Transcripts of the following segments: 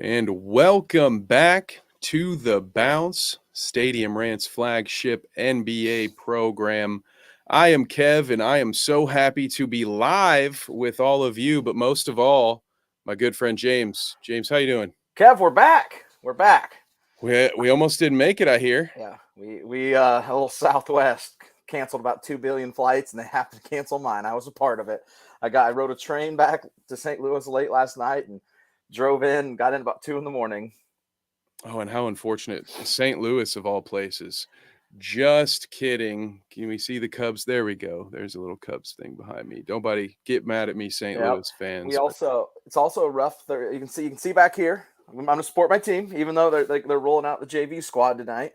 And welcome back to the Bounce Stadium Rant's flagship NBA program. I am Kev, and I am so happy to be live with all of you, but most of all, my good friend James. James, how you doing? Kev, we're back. We're back. We almost didn't make it, I hear. Yeah, we a little Southwest canceled about 2 billion flights, and they happened to cancel mine. I was a part of it. I rode a train back to St. Louis late last night and drove in. Got in about 2 in the morning. Oh, and how unfortunate. St. Louis, of all places. Just kidding. Can we see the Cubs? There we go. There's a little Cubs thing behind me. Nobody get mad at me, St. Yep. Louis We fans. But also it's also rough. There you can see back here. I'm going to support my team, even though they're rolling out the JV squad tonight.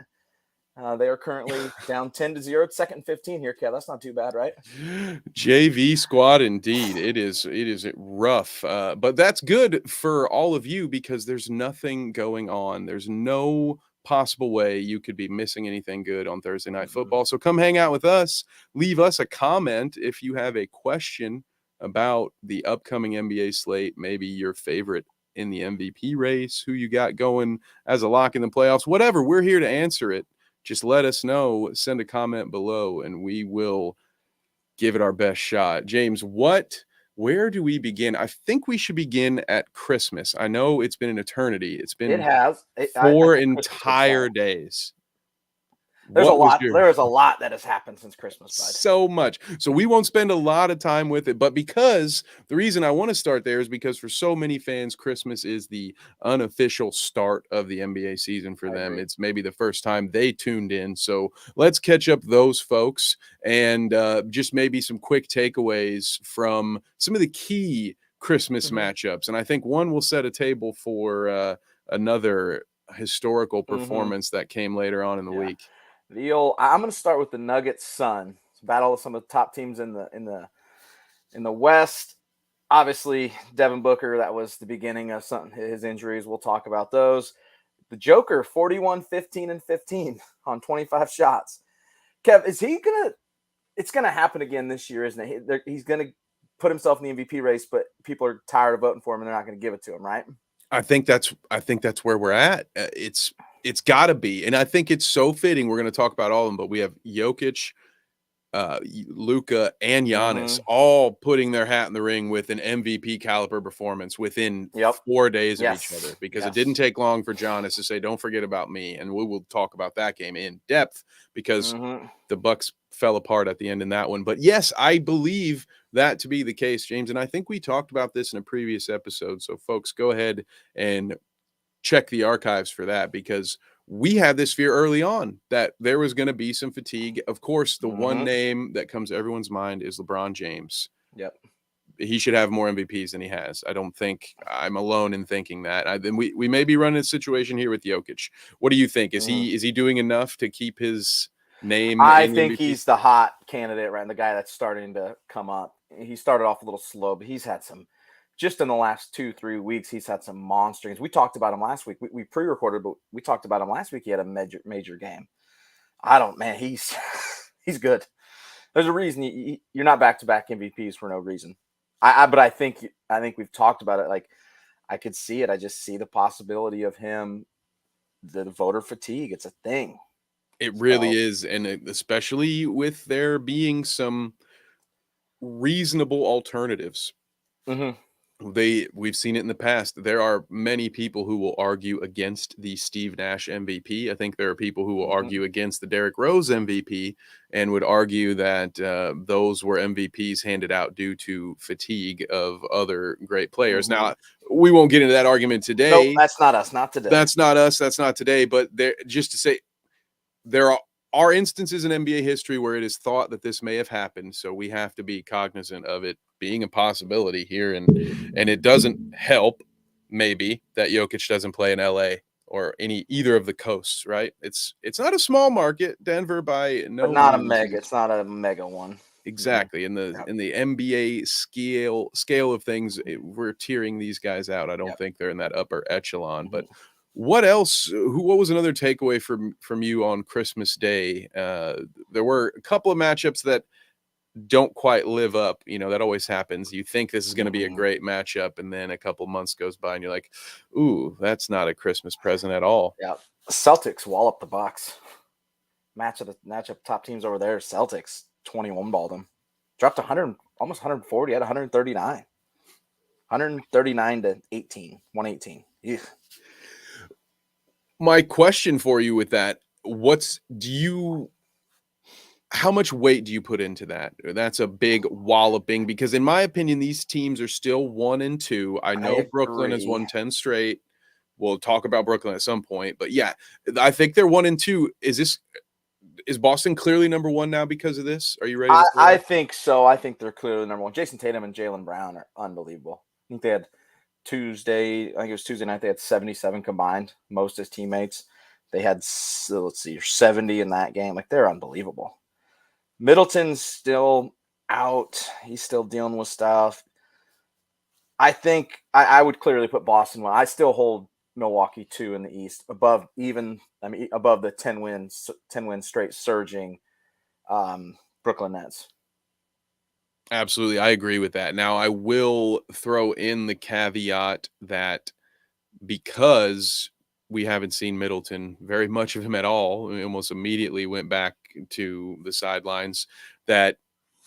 They are currently down 10-0. It's second and 15 here, Kev. That's not too bad, right? JV squad, indeed. It is rough. But that's good for all of you because there's nothing going on. There's no possible way you could be missing anything good on Thursday Night Football. So come hang out with us. Leave us a comment if you have a question about the upcoming NBA slate, maybe your favorite in the MVP race, who you got going as a lock in the playoffs, whatever. We're here to answer it. Just let us know, send a comment below, and we will give it our best shot. James, where do we begin? I think we should begin at Christmas. I know it's been an eternity. It's It been has. I four think Christmas was entire solid. days. There's a What was lot. your There is a lot that has happened since Christmas, bud. so much. So we won't spend a lot of time with it, but because the reason I want to start there is because for so many fans, Christmas is the unofficial start of the NBA season for I them. agree. It's maybe the first time they tuned in. So let's catch up those folks and just maybe some quick takeaways from some of the key Christmas Mm-hmm. matchups. And I think one will set a table for another historical Mm-hmm. performance that came later on in the Yeah. week. I'm going to start with the Nuggets Sun battle of some of the top teams in the West. Obviously, Devin Booker, that was the beginning of his injuries. We'll talk about those. The Joker, 41, 15, and 15 on 25 shots. Kev, it's going to happen again this year, isn't it? He's going to put himself in the MVP race, but people are tired of voting for him and they're not going to give it to him, right? I think that's where we're at. It's got to be, and I think it's so fitting. We're going to talk about all of them, but we have Jokic, Luka, and Giannis Mm-hmm. all putting their hat in the ring with an MVP caliber performance within Yep. 4 days of each Yes. other. Because it Yes. didn't take long for Giannis to say, "Don't forget about me," and we will talk about that game in depth because Mm-hmm. the Bucks fell apart at the end in that one. But yes, I believe that to be the case, James, and I think we talked about this in a previous episode. So, folks, go ahead and check the archives for that because we had this fear early on that there was going to be some fatigue. Of course, the one Mm-hmm. name that comes to everyone's mind is LeBron James. Yep. He should have more MVPs than he has. I don't think I'm alone in thinking that. Then we may be running a situation here with Jokic. What do you think? Is Mm-hmm. he doing enough to keep his name I in the think MVP? he's the hot candidate, right? And the guy that's starting to come up. He started off a little slow, but he's had some, just in the last 2-3 weeks, he's had some monsters. We talked about him last week. We pre-recorded, but we talked about him last week. He had a major game. Man, he's he's good. There's a reason you're not back-to-back MVPs for no reason. But I think we've talked about it. Like, I could see it. I just see the possibility of him, the voter fatigue. It's a thing. It really So, is, and especially with there being some reasonable alternatives. mm-hmm. We've seen it in the past. There are many people who will argue against the Steve Nash MVP. I think there are people who will Mm-hmm. argue against the Derrick Rose MVP and would argue that those were MVPs handed out due to fatigue of other great players. Mm-hmm. Now, we won't get into that argument Nope, today. that's not us. Not today. That's not us. That's not today. But there, just to say, there are instances in NBA history where it is thought that this may have happened, so we have to be cognizant of it being a possibility here, and it doesn't help maybe that Jokic doesn't play in LA or either of the coasts, right? It's not a small market, Denver by But no not a means mega. is It's not a mega one. Mm-hmm. exactly in Yep. the NBA scale of things. We're tiering these guys out. I don't Yep. think they're in that upper echelon, but Mm-hmm. what else? What was another takeaway from you on Christmas Day? There were a couple of matchups that don't quite live up. That always happens. You think this is going to be a Mhm. great matchup, and then a couple months goes by, and you're like, "Ooh, that's not a Christmas present at all." Yeah. Celtics wallop the Bucks. Matchup top teams over there. Celtics 21 balled them. Dropped 100, almost 140 at 139. 139 to 18, 118. Yeah. My question for you with that, how much weight do you put into that? That's a big walloping because in my opinion, these teams are still 1-2. I I know Brooklyn has agree. won 10 straight. We'll talk about Brooklyn at some point, but yeah, I think they're 1-2. Is Boston clearly number one now because of this? Are you ready to say I that? think so. I think they're clearly number one. Jason Tatum and Jaylen Brown are unbelievable. I think they had I think it was Tuesday night, they had 77 combined, most his teammates. They had, let's see, 70 in that game. Like, they're unbelievable. Middleton's still out. He's still dealing with stuff. I think I would clearly put Boston one. I still hold Milwaukee 2 in the East, above above the 10 win straight surging Brooklyn Nets. Absolutely. I agree with that. Now, I will throw in the caveat that because we haven't seen Middleton, very much of him at all, we almost immediately went back to the sidelines, that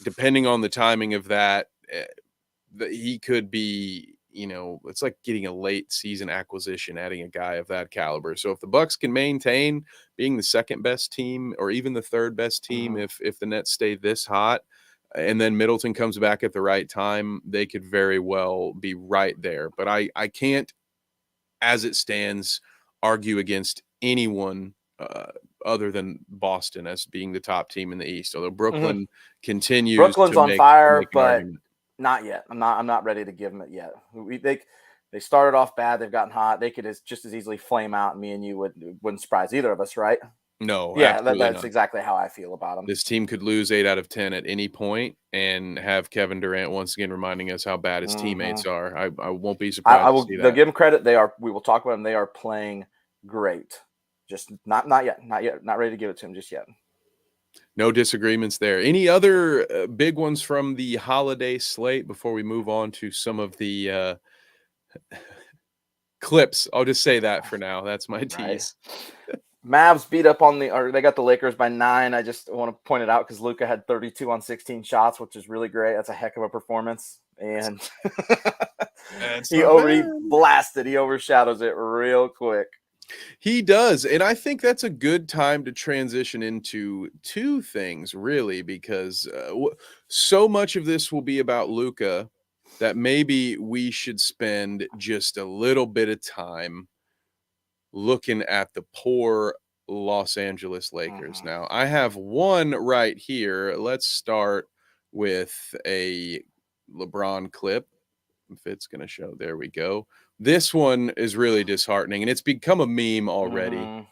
depending on the timing of that, he could be, it's like getting a late season acquisition, adding a guy of that caliber. So if the Bucks can maintain being the second best team or even the third best team, Mm-hmm. if the Nets stay this hot, and then Middleton comes back at the right time, they could very well be right there. But I can't, as it stands, argue against anyone other than Boston as being the top team in the East. Although Mm-hmm. Brooklyn continues Brooklyn's to on make fire, an but argument. not yet. I'm not ready to give them it yet. They started off bad. They've gotten hot. They could just as easily flame out, and me and you wouldn't surprise either of us, right? No, Yeah, absolutely that's not. exactly how I feel about them. This team could lose 8 out of 10 at any point and have Kevin Durant once again reminding us how bad his Mm-hmm. teammates are. I won't be I surprised to will. see They'll that. give them credit. We will talk about them. They are playing great. Just not yet. Not yet. Not ready to give it to them just yet. No disagreements there. Any other big ones from the holiday slate before we move on to some of the clips? I'll just say that for now. That's my Right. tease. Mavs beat up or they got the Lakers by 9. I just want to point it out because Luka had 32 on 16 shots, which is really great. That's a heck of a performance. And That's he not he bad. blasted. He overshadows it real quick. He does. And I think that's a good time to transition into two things, really, because so much of this will be about Luka that maybe we should spend just a little bit of time looking at the poor Los Angeles Lakers. Mm-hmm. Now, I have one right here. Let's start with a LeBron clip. If it's going to show, there we go. This one is really disheartening, and it's become a meme already. Mm-hmm.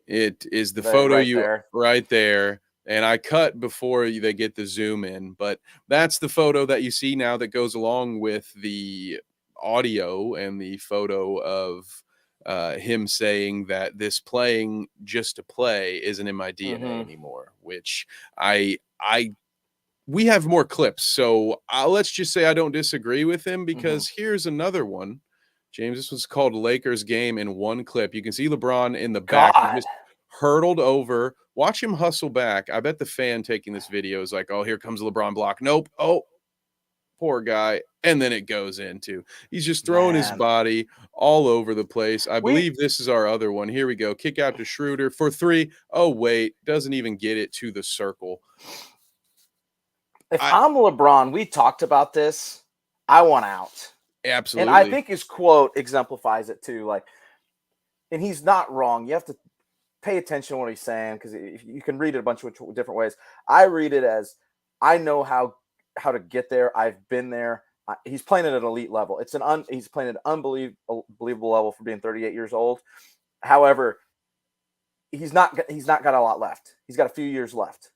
It is the photo Right you there. right there, and I cut before they get the zoom in, but that's the photo that you see now that goes along with the audio and the photo of him saying that this playing just to play isn't in my DNA Mm-hmm. anymore, which I we have more clips. So let's just say I don't disagree with him Mm-hmm. because here's another one. James, this was called Lakers game in one clip. You can see LeBron in the back. He God. just hurtled over. Watch him hustle back. I bet the fan taking this video is like, oh, here comes the LeBron block. Nope. Oh, poor guy. And then it goes into. He's just throwing his Man. body all over the place. I We believe this is our other one. Here we go. Kick out to Schroeder for 3. Oh, wait. Doesn't even get it to the circle. if I I'm LeBron, we talked about this. I want out. And I absolutely. think his quote exemplifies it too. Like, and he's not wrong. You have to pay attention to what he's saying because you can read it a bunch of different ways. I read it as I know how to get there. I've been there. He's playing at an elite level. He's playing at an unbelievable level for being 38 years old. However, he's not got a lot left. He's got a few years left.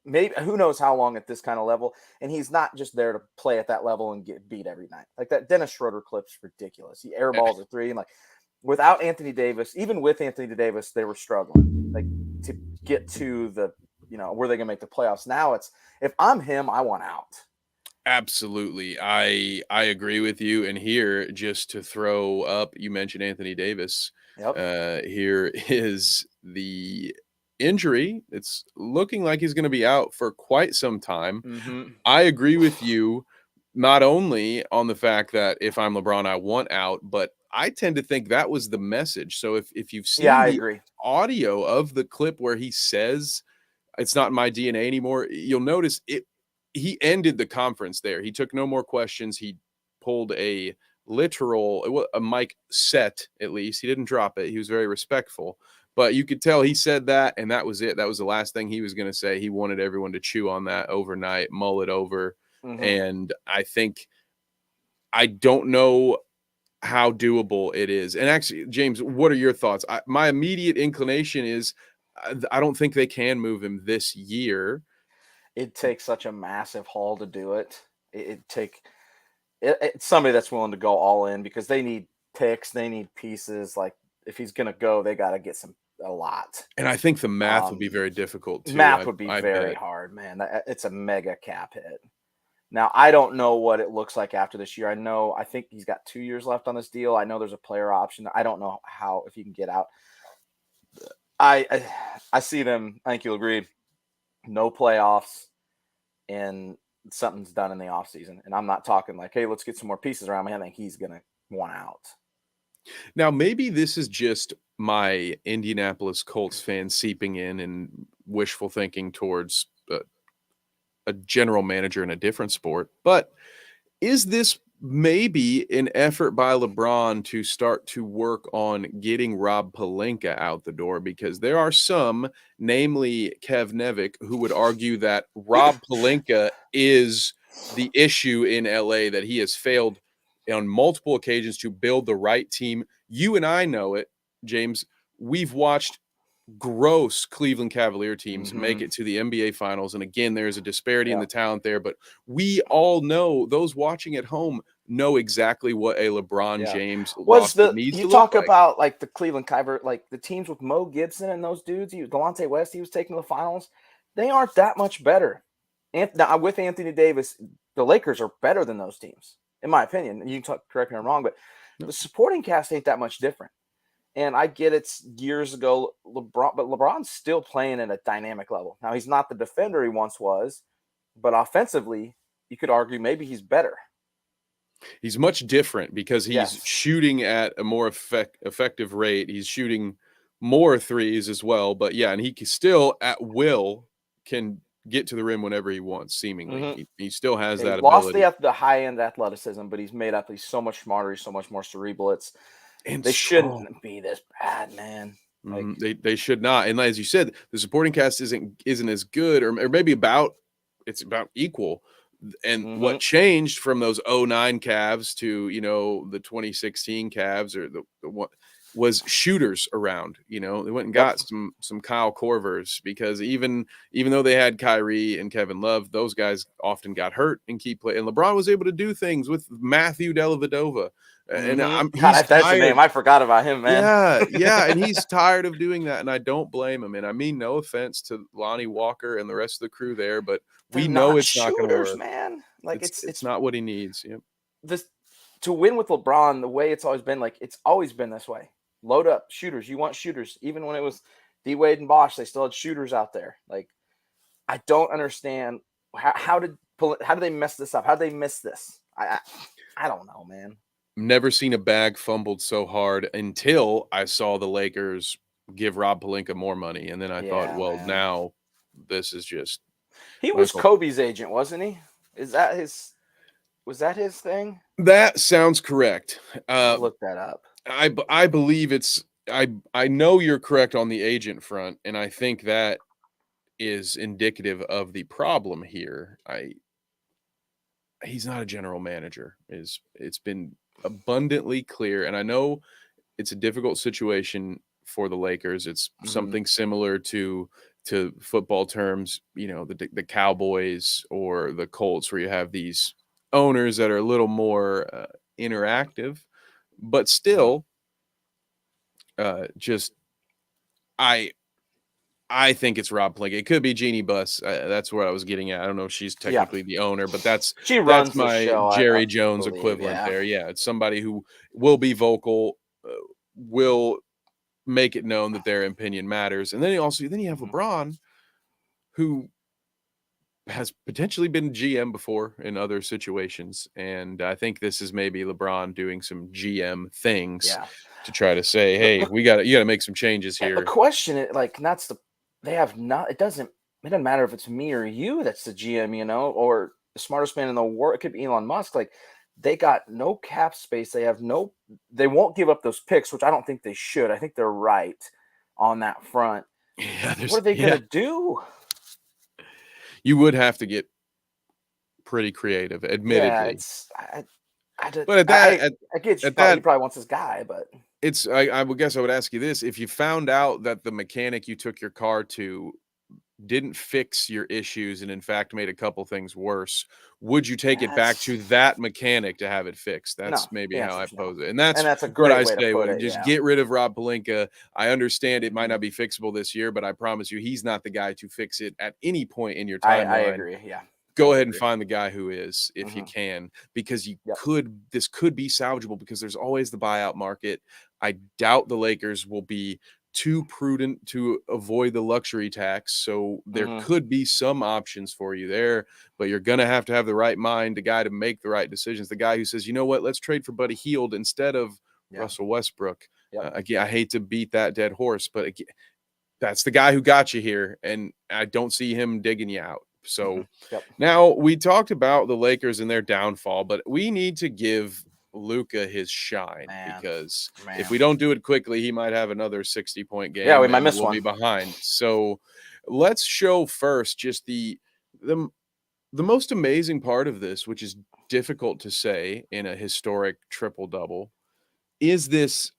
Maybe who knows how long at this kind of level, and he's not just there to play at that level and get beat every night. Like that Dennis Schroeder clip's ridiculous. He airballs a 3, and like without Anthony Davis, even with Anthony Davis, they were struggling like to get to the were they going to make the playoffs? Now it's, if I'm him, I want out. Absolutely. I agree with you. And here, just to throw up, you mentioned Anthony Davis. Yep. Here is the injury. It's looking like he's going to be out for quite some time. Mm-hmm. I agree with you, not only on the fact that if I'm LeBron, I want out, but I tend to think that was the message. So if you've Yeah, seen I the agree. audio of the clip where he says it's not in my DNA anymore, you'll notice he ended the conference there. He took no more questions. He pulled a mic set, at least. He didn't drop it. He was very respectful. But you could tell he said that, and that was it. That was the last thing he was going to say. He wanted everyone to chew on that overnight, mull it over. Mm-hmm. And I don't know how doable it is. And actually, James, what are your thoughts? My immediate inclination is I don't think they can move him this year. It takes such a massive haul to do it. It's somebody that's willing to go all in, because they need picks, they need pieces. Like, if he's gonna go, they got to get a lot. And I think the math would be very difficult too. Math would be very hard, man. It's a mega cap hit. Now, I don't know what it looks like after this year. I think he's got 2 years left on this deal. I know there's a player option. I don't know if he can get out. I see them. I think you'll agree. No playoffs, and something's done in the offseason. And I'm not talking like, hey, let's get some more pieces around me. I think he's gonna want out. Now, maybe this is just my Indianapolis Colts fan seeping in and wishful thinking towards a general manager in a different sport, but is this maybe an effort by LeBron to start to work on getting Rob Pelinka out the door? Because there are some, namely Kev Nevick, who would argue that Rob Pelinka is the issue in LA, that he has failed on multiple occasions to build the right team. You and I know it, James. We've watched gross Cleveland Cavalier teams make it to the NBA finals. And again, there's a disparity in the talent there, but we all know, those watching at home know exactly what a LeBron James roster needs to look like. About like the Cleveland Cavalier, like the teams with Mo Gibson and those dudes, Delonte West, he was taking to the finals. They aren't that much better. And now with Anthony Davis, the Lakers are better than those teams, in my opinion. You can correct me if I'm wrong, but the supporting cast ain't that much different. And I get it's years ago, LeBron, but LeBron's still playing at a dynamic level. Now, he's not the defender he once was, but offensively, you could argue maybe he's better. He's much different because he's shooting at a more effective rate. He's shooting more threes as well. But yeah, and he can still at will can get to the rim whenever he wants, seemingly. Mm-hmm. He still has that ability. Lost the high-end athleticism, but he's made up. He's so much smarter. He's so much more cerebral. They shouldn't be this bad, man. Like, they should not. And as you said, the supporting cast isn't as good, or maybe it's about equal. And what changed from those 09 Cavs to, the 2016 Cavs, or the what was shooters around. They went and got some Kyle Korvers, because even though they had Kyrie and Kevin Love, those guys often got hurt and keep playing. And LeBron was able to do things with Matthew Dellavedova. And that's the name. I forgot about him, man. Yeah, and he's tired of doing that, and I don't blame him. And I mean, no offense to Lonnie Walker and the rest of the crew there, but we know it's not going to work, man. Like it's not what he needs. Yep. To win with LeBron, the way it's always been, like it's always been this way. Load up shooters. You want shooters. Even when it was D Wade and Bosh, they still had shooters out there. Like, I don't understand how did they mess this up? How did they miss this? I don't know, man. Never seen a bag fumbled so hard until I saw the Lakers give Rob Pelinka more money. And then I thought, well, man, now this is just. He was Kobe's agent, wasn't he? Was that his thing? That sounds correct. I'll look that up. I believe I know you're correct on the agent front. And I think that is indicative of the problem here. He's not a general manager. It's been abundantly clear, and I know it's a difficult situation for the Lakers. It's something similar to football terms, the Cowboys or the Colts, where you have these owners that are a little more interactive, but still, I think it's Rob Plinkett. It could be Jeannie Buss. That's what I was getting at. I don't know if she's Yeah, technically the owner, but that's she that's runs the my show. I Jerry Jones believe. equivalent Yeah. there. Yeah, it's somebody who will be vocal, will make it known that their opinion matters. And then you have Mhm. LeBron, who has potentially been GM before in other situations, and I think this is maybe LeBron doing some GM things Yeah. to try to say, The, "Hey, the, you got to make some changes the here." question is like, that's the they have not. It doesn't matter if it's me or you that's the GM, or the smartest man in the world. It could be Elon Musk. Like, they got no cap space. They have no. They won't give up those picks, which I don't think they should. I think they're right on that front. Yeah, What are they gonna do? you would have to get pretty creative, Yeah, admittedly. it's I did But I get at he that probably wants his guy, but it's I would guess I would ask you this, if you found out that the mechanic you took your car to didn't fix your issues and in fact made a couple things worse, would you take it back that's to that mechanic to have it fixed? no. That's maybe The how I answer is no, pose it. And and that's that's a what great I way to say put when it. just Yeah. get rid of Rob Pelinka. I understand it might Mhm. not be fixable this year, but I promise you he's not the guy to fix it at any point in your I timeline. agree. Yeah, Go totally ahead and agree. find the guy who is, if you Hmm. can, because Yep. this could be salvageable because there's always the buyout market. I doubt the Lakers will be too prudent to avoid the luxury tax. So there Hmm. could be some options for you there, but you're going to have the right mind, the guy to make the right decisions, the guy who says, you know what, let's trade for Buddy Hield instead of Yeah. Russell Westbrook. Yep. Again, I hate to beat that dead horse, but again, that's the guy who got you here, and I don't see him digging you out. Hmm. So Yep. now we talked about the Lakers and their downfall, but we need to give Luka his shine Man. because if Man. we don't do it quickly, he might have another 60-point Yeah, we game might and miss we'll one. be behind. So let's show first just the the most amazing part of this, which is difficult to say in a historic triple double, is this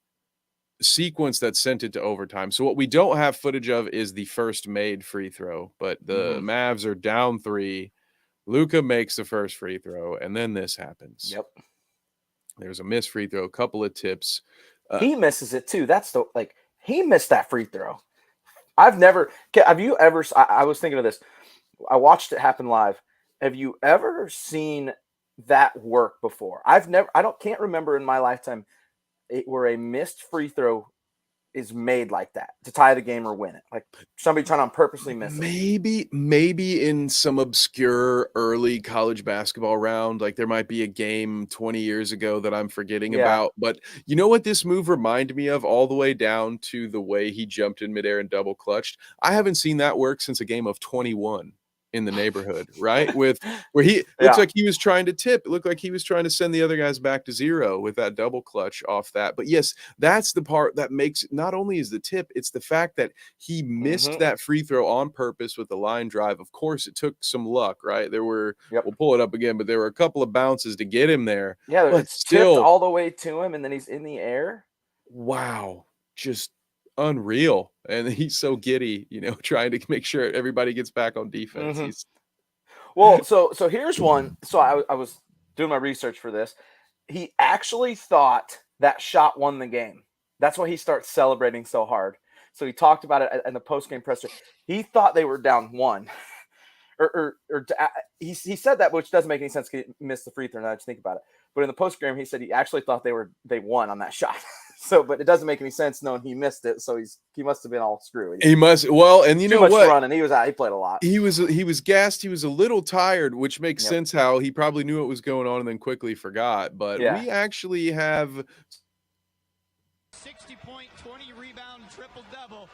sequence that sent it to overtime. So what we don't have footage of is the first made free throw, but the Hmm. Mavs are down 3. Luka makes the first free throw, and then this happens. Yep. There's a missed free throw, a couple of tips. Uh, He misses it too. That's the like he missed that free throw. I've never. Have you ever? I was thinking of this. I watched it happen live. Have you ever seen that work before? I've never. I don't. Can't remember in my lifetime where a missed free throw is made like that to tie the game or win it. Like somebody trying to purposely miss it. maybe in some obscure early college basketball round, like there might be a game 20 years ago that I'm forgetting Yeah. about. But you know what this move reminded me of, all the way down to the way he jumped in midair and double clutched? I haven't seen that work since a game of 21 in the neighborhood, right? With where he looks Yeah. like he was trying to tip. It looked like he was trying to send the other guys back to zero with that double clutch off that. But yes, that's the part that makes it, not only is the tip, it's the fact that he missed Hmm. that free throw on purpose with the line drive. Of course, it took some luck, right? Yep. We'll pull it up again, but there were a couple of bounces to get him there. Yeah. But It's tipped still, all the way to him, and then he's in the air. wow, just unreal. And he's so giddy, trying to make sure everybody gets back on defense. Hmm. He's Well, so here's one. So I was doing my research for this. He actually thought that shot won the game. That's why he starts celebrating so hard. So he talked about it in the post game presser. He thought they were down one, he said that, which doesn't make any sense. He missed the free throw. Now I just think about it. But in the post game, he said he actually thought they won on that shot. So, but it doesn't make any sense knowing he missed it. So he must have been all screwy. he must well, and you Too know much what? running. He was out. He played a lot. He was gassed, he was a little tired, which makes Yep. sense how he probably knew what was going on and then quickly forgot. But Yeah. we actually have 60-point, 20 rebound, triple double.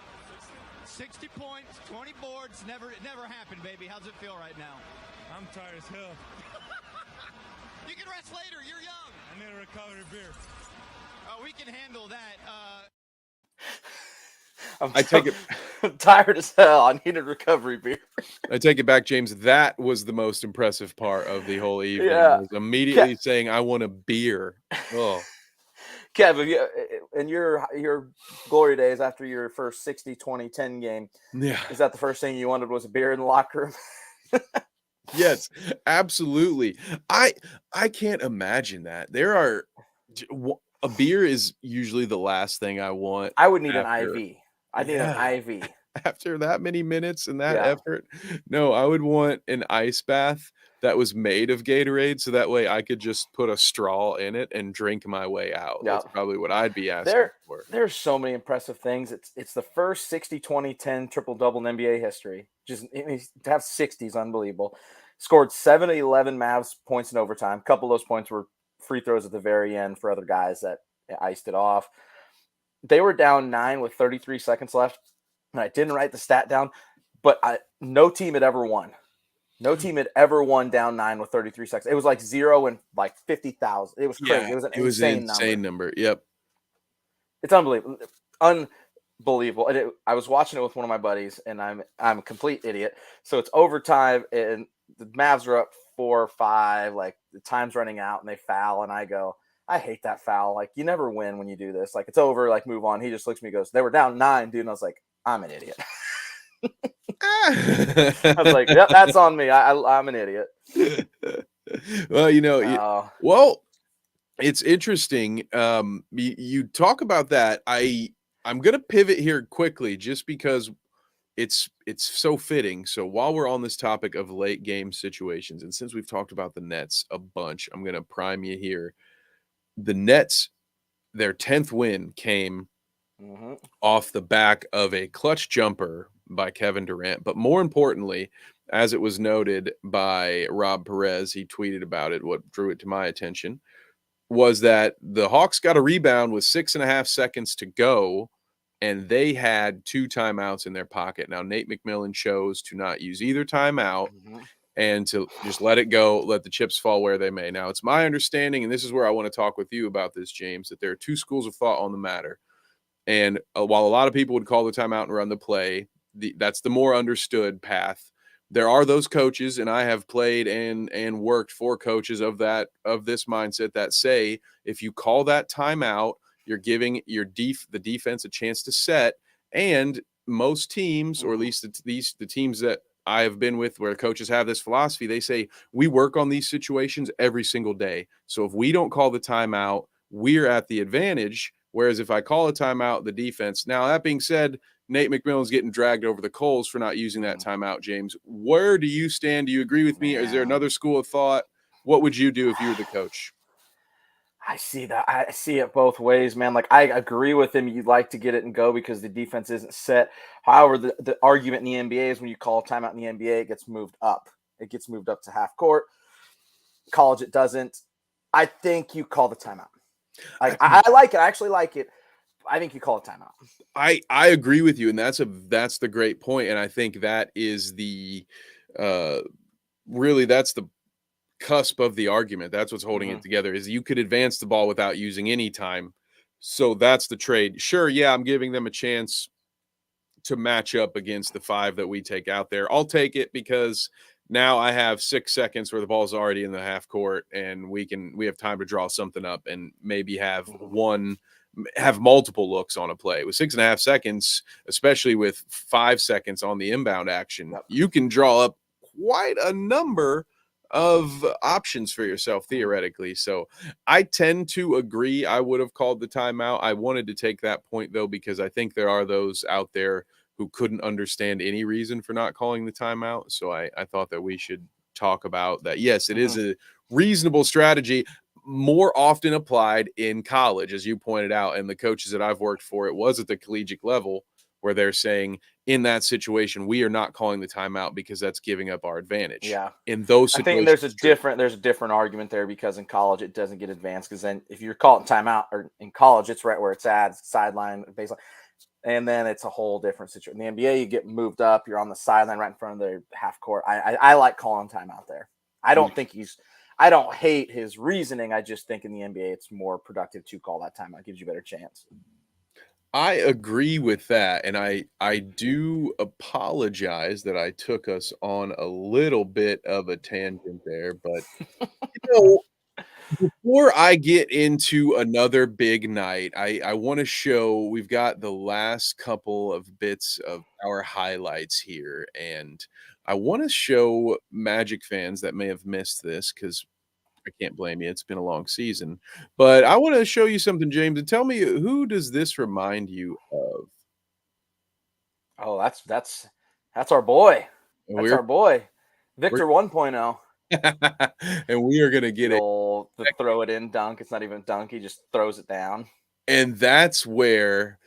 60 points, 20 boards. It never happened, baby. How's it feel right now? I'm tired as hell. You can rest later. You're young. I need a recovery beer. We can handle that. I'm tired as hell. I need a recovery beer. I take it back, James. That was the most impressive part of the whole evening. Yeah. Was immediately saying, "I want a beer." Oh, Kev, in your glory days after your first 60, 20, 10 game, yeah. is that the first thing you wanted was a beer in the locker room? Yes, absolutely. I can't imagine that. A beer is usually the last thing I want. I would need after. an IV. I need Yeah. an IV. after that many minutes and that Yeah. effort. No, I would want an ice bath that was made of Gatorade, so that way I could just put a straw in it and drink my way out. Yeah. That's probably what I'd be asking There for. there's so many impressive things. It's the first 60-20-10 triple double in NBA history. Just to have 60 is unbelievable. Scored 7 of 11 Mavs points in overtime. A couple of those points were free throws at the very end for other guys that iced it off. They were down 9 with 33 seconds left. And I didn't write the stat down, but no team had ever won. No team had ever won down 9 with 33 seconds. It was like 0 and like 50,000. It was crazy. Yeah, It was an it was an insane number. insane number. Yep. It's unbelievable. Unbelievable. I was watching it with one of my buddies, and I'm a complete idiot. So it's overtime, and the Mavs are up 4 or 5. Like the time's running out, and they foul, and I go, I hate that foul. Like you never win when you do this. Like it's over. Like move on. He just looks at me, and goes, they were down 9, dude. And I was like, I'm an idiot. I was like, yep, that's on me. I'm an idiot. Well, Oh, well, it's interesting. You talk about that. I'm gonna pivot here quickly just because it's so fitting. So while we're on this topic of late game situations, and since we've talked about the Nets a bunch, I'm gonna prime you here. The Nets, their 10th win came mhm. off the back of a clutch jumper by Kevin Durant. But more importantly, as it was noted by Rob Perez, he tweeted about it. What drew it to my attention was that the Hawks got a rebound with 6.5 seconds to go, and they had 2 timeouts in their pocket. Now, Nate McMillan chose to not use either timeout Mhm. and to just let it go, let the chips fall where they may. Now, it's my understanding, and this is where I want to talk with you about this, James, that there are 2 schools of thought on the matter. And while a lot of people would call the timeout and run the play, that's the more understood path. There are those coaches, and I have played and worked for coaches of this mindset that say if you call that timeout, you're giving the defense a chance to set. And most teams, or at Mhm. least the teams that I have been with where coaches have this philosophy, they say we work on these situations every single day. So if we don't call the timeout, we're at the advantage. Whereas if I call a timeout, the defense. Now, that being said, Nate McMillan's getting dragged over the coals for not using that Mhm. timeout, James. Where do you stand? Do you agree with me? Or is there Man. another school of thought? What would you do if you were the coach? I see that. I see it both ways, man. Like I agree with him. You'd like to get it and go because the defense isn't set. However, the argument in the NBA is when you call a timeout in the NBA, it gets moved up. It gets moved up to half court. College, it doesn't. I think you call the timeout. I like it. I actually like it. I think you call a timeout. I agree with you, and that's the great point, and I think that is the uh really that's the cusp of the argument. That's what's holding Hmm. it together is you could advance the ball without using any time. So that's the trade. Sure, yeah, I'm giving them a chance to match up against the 5 that we take out there. I'll take it because now I have 6 seconds where the ball's already in the half court and we have time to draw something up and maybe Hmm. have multiple looks on a play. With 6.5 seconds, especially with 5 seconds on the inbound action, Yep. you can draw up quite a number of options for yourself Mhm. theoretically. So I tend to agree. I would have called the timeout. I wanted to take that point though, because I think there are those out there who couldn't understand any reason for not calling the timeout. So I thought that we should talk about that. Yes, it is Mhm. a reasonable strategy, more often applied in college, as you pointed out, and the coaches that I've worked for, it was at the collegiate level where they're saying in that situation, we are not calling the timeout because that's giving up our advantage. Yeah. In those I think situations, true. there's a different argument there because in college it doesn't get advanced because then if you're calling timeout or in college it's right where it's at, it's sideline, baseline, and then it's a whole different situation. In the NBA you get moved up, you're on the sideline right in front of the half court. I like calling timeout there. I don't hate his reasoning. I just think in the NBA it's more productive to call that timeout. It gives you a better chance. I agree with that, and I do apologize that I took us on a little bit of a tangent there, but know, before I get into another big night, I wanna show we've got the last couple of bits of our highlights here, and I wanna show Magic fans that may have missed this because I can't blame you, it's been a long season, but I wanna show you something, James, and tell me who does this remind you of? Oh, that's our boy. That's We're our boy. we're Victor 1.0. and we are gonna The get it. old the throw it in dunk. It's not even a dunk. He just throws it down. And that's where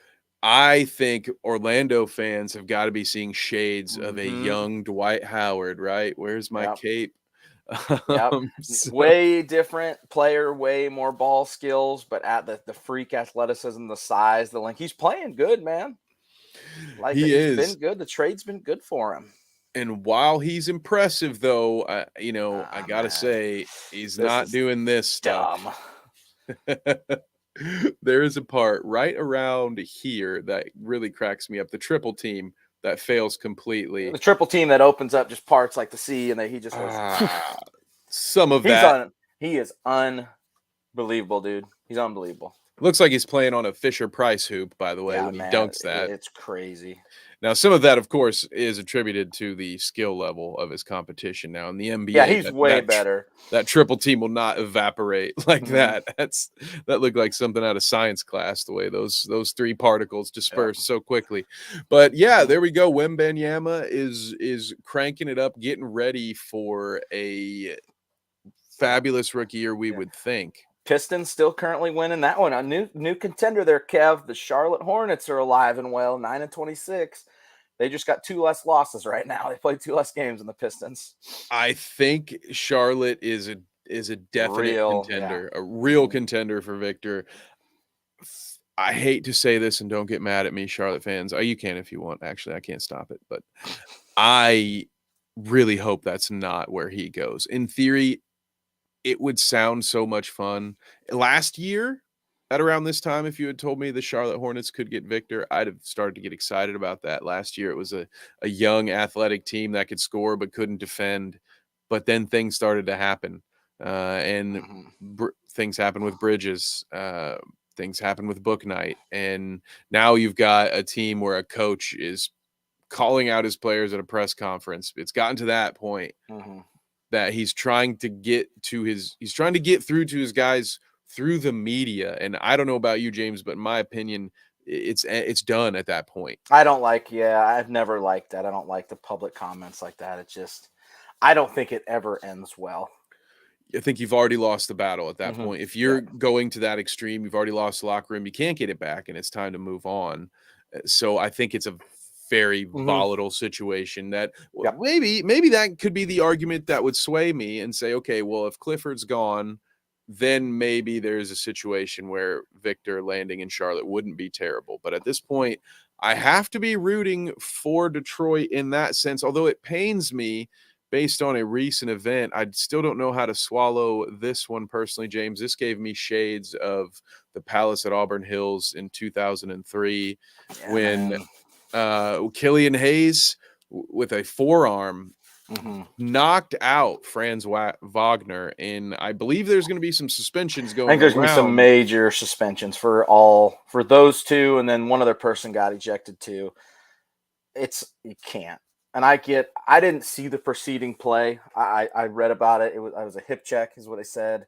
I think Orlando fans have got to be seeing shades of a Mm-hmm. young Dwight Howard, right? Where's my Yep. cape? Yep. So Way different player, way more ball skills, but at the freak athleticism, the size, the length. He's playing good, man. Like he he's is. been good. The trade's been good for him. And while he's impressive, though, I Ah, gotta man. say he's This not is doing this stuff. dumb. There is a part right around here that really cracks me up. The triple team that fails completely. The triple team that opens up just parts like the sea, and then he just goes. Ah, some of He's that on. He is unbelievable, dude. He's unbelievable. looks like he's playing on a Fisher Price hoop, by the way, Yeah, when he man, dunks that. it's crazy. Now, some of that, of course, is attributed to the skill level of his competition. Now, in the Yeah, NBA, he's way better. that triple team will not evaporate like Mhm. that. That looked like something out of science class, the way those three particles disperse so quickly. But yeah, there we go. Wembanyama is cranking it up, getting ready for a fabulous rookie year, we would think. Pistons still currently winning that one. A new contender there, Kev. The Charlotte Hornets are alive and well, 9-26. They just got 2 less losses right now. They played 2 less games than the Pistons. I think Charlotte is a definite contender, a real contender for Victor. I hate to say this, and don't get mad at me, Charlotte fans. Oh, you can if you want. Actually, I can't stop it, but I really hope that's not where he goes. In theory, it would sound so much fun. Last year, at around this time, if you had told me the Charlotte Hornets could get Victor, I'd have started to get excited about that. Last year, it was a young, athletic team that could score but couldn't defend. But then things started to happen, and things happened with Bridges. Things happened with Book Night, and now you've got a team where a coach is calling out his players at a press conference. It's gotten to that point that he's trying to get through to his guys through the media. And I don't know about you, James, but in my opinion, it's done at that point. I've never liked that. I don't like the public comments like that. It just, I don't think it ever ends well. I think you've already lost the battle at that point. If you're going to that extreme, you've already lost the locker room. You can't get it back, and it's time to move on. So I think it's a very volatile situation that maybe that could be the argument that would sway me and say, okay, well, if Clifford's gone, then maybe there's a situation where Victor landing in Charlotte wouldn't be terrible. But at this point, I have to be rooting for Detroit in that sense, although it pains me based on a recent event. I still don't know how to swallow this one personally, James. This gave me shades of the Palace at Auburn Hills in 2003 when Killian Hayes with a forearm knocked out Franz Wagner, and I believe there's going to be some suspensions going on. I think there's going to be some major suspensions for those two, and then one other person got ejected too. You can't. And I didn't see the preceding play. I read about it. It was a hip check, is what they said.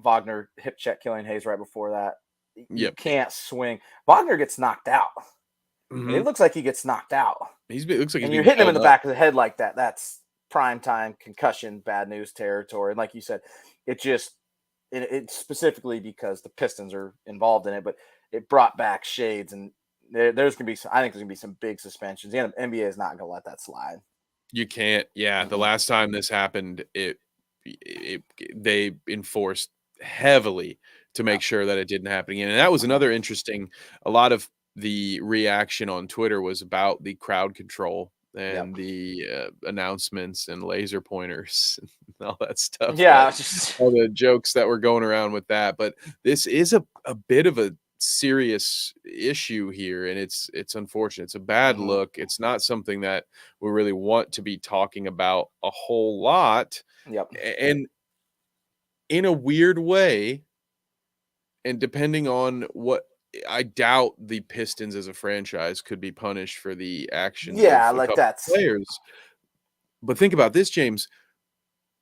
Wagner hip check Killian Hayes right before that. You can't swing. Wagner gets knocked out. It looks like he gets knocked out. Looks like you're hitting him in the back of the head like that. That's prime time concussion, bad news territory. And like you said, it specifically because the Pistons are involved in it, but it brought back shades. And there's gonna be I think there's gonna be some big suspensions. The NBA is not gonna let that slide. You can't. Yeah, the last time this happened, they enforced heavily to make sure that it didn't happen again. And that was another interesting. A lot of the reaction on Twitter was about the crowd control and the announcements and laser pointers and all that stuff. Yeah, all the jokes that were going around with that. But this is a bit of a serious issue here, and it's unfortunate. It's a bad look. It's not something that we really want to be talking about a whole lot. And in a weird way, and depending on what, I doubt the Pistons as a franchise could be punished for the actions of like that's players. But think about this, James.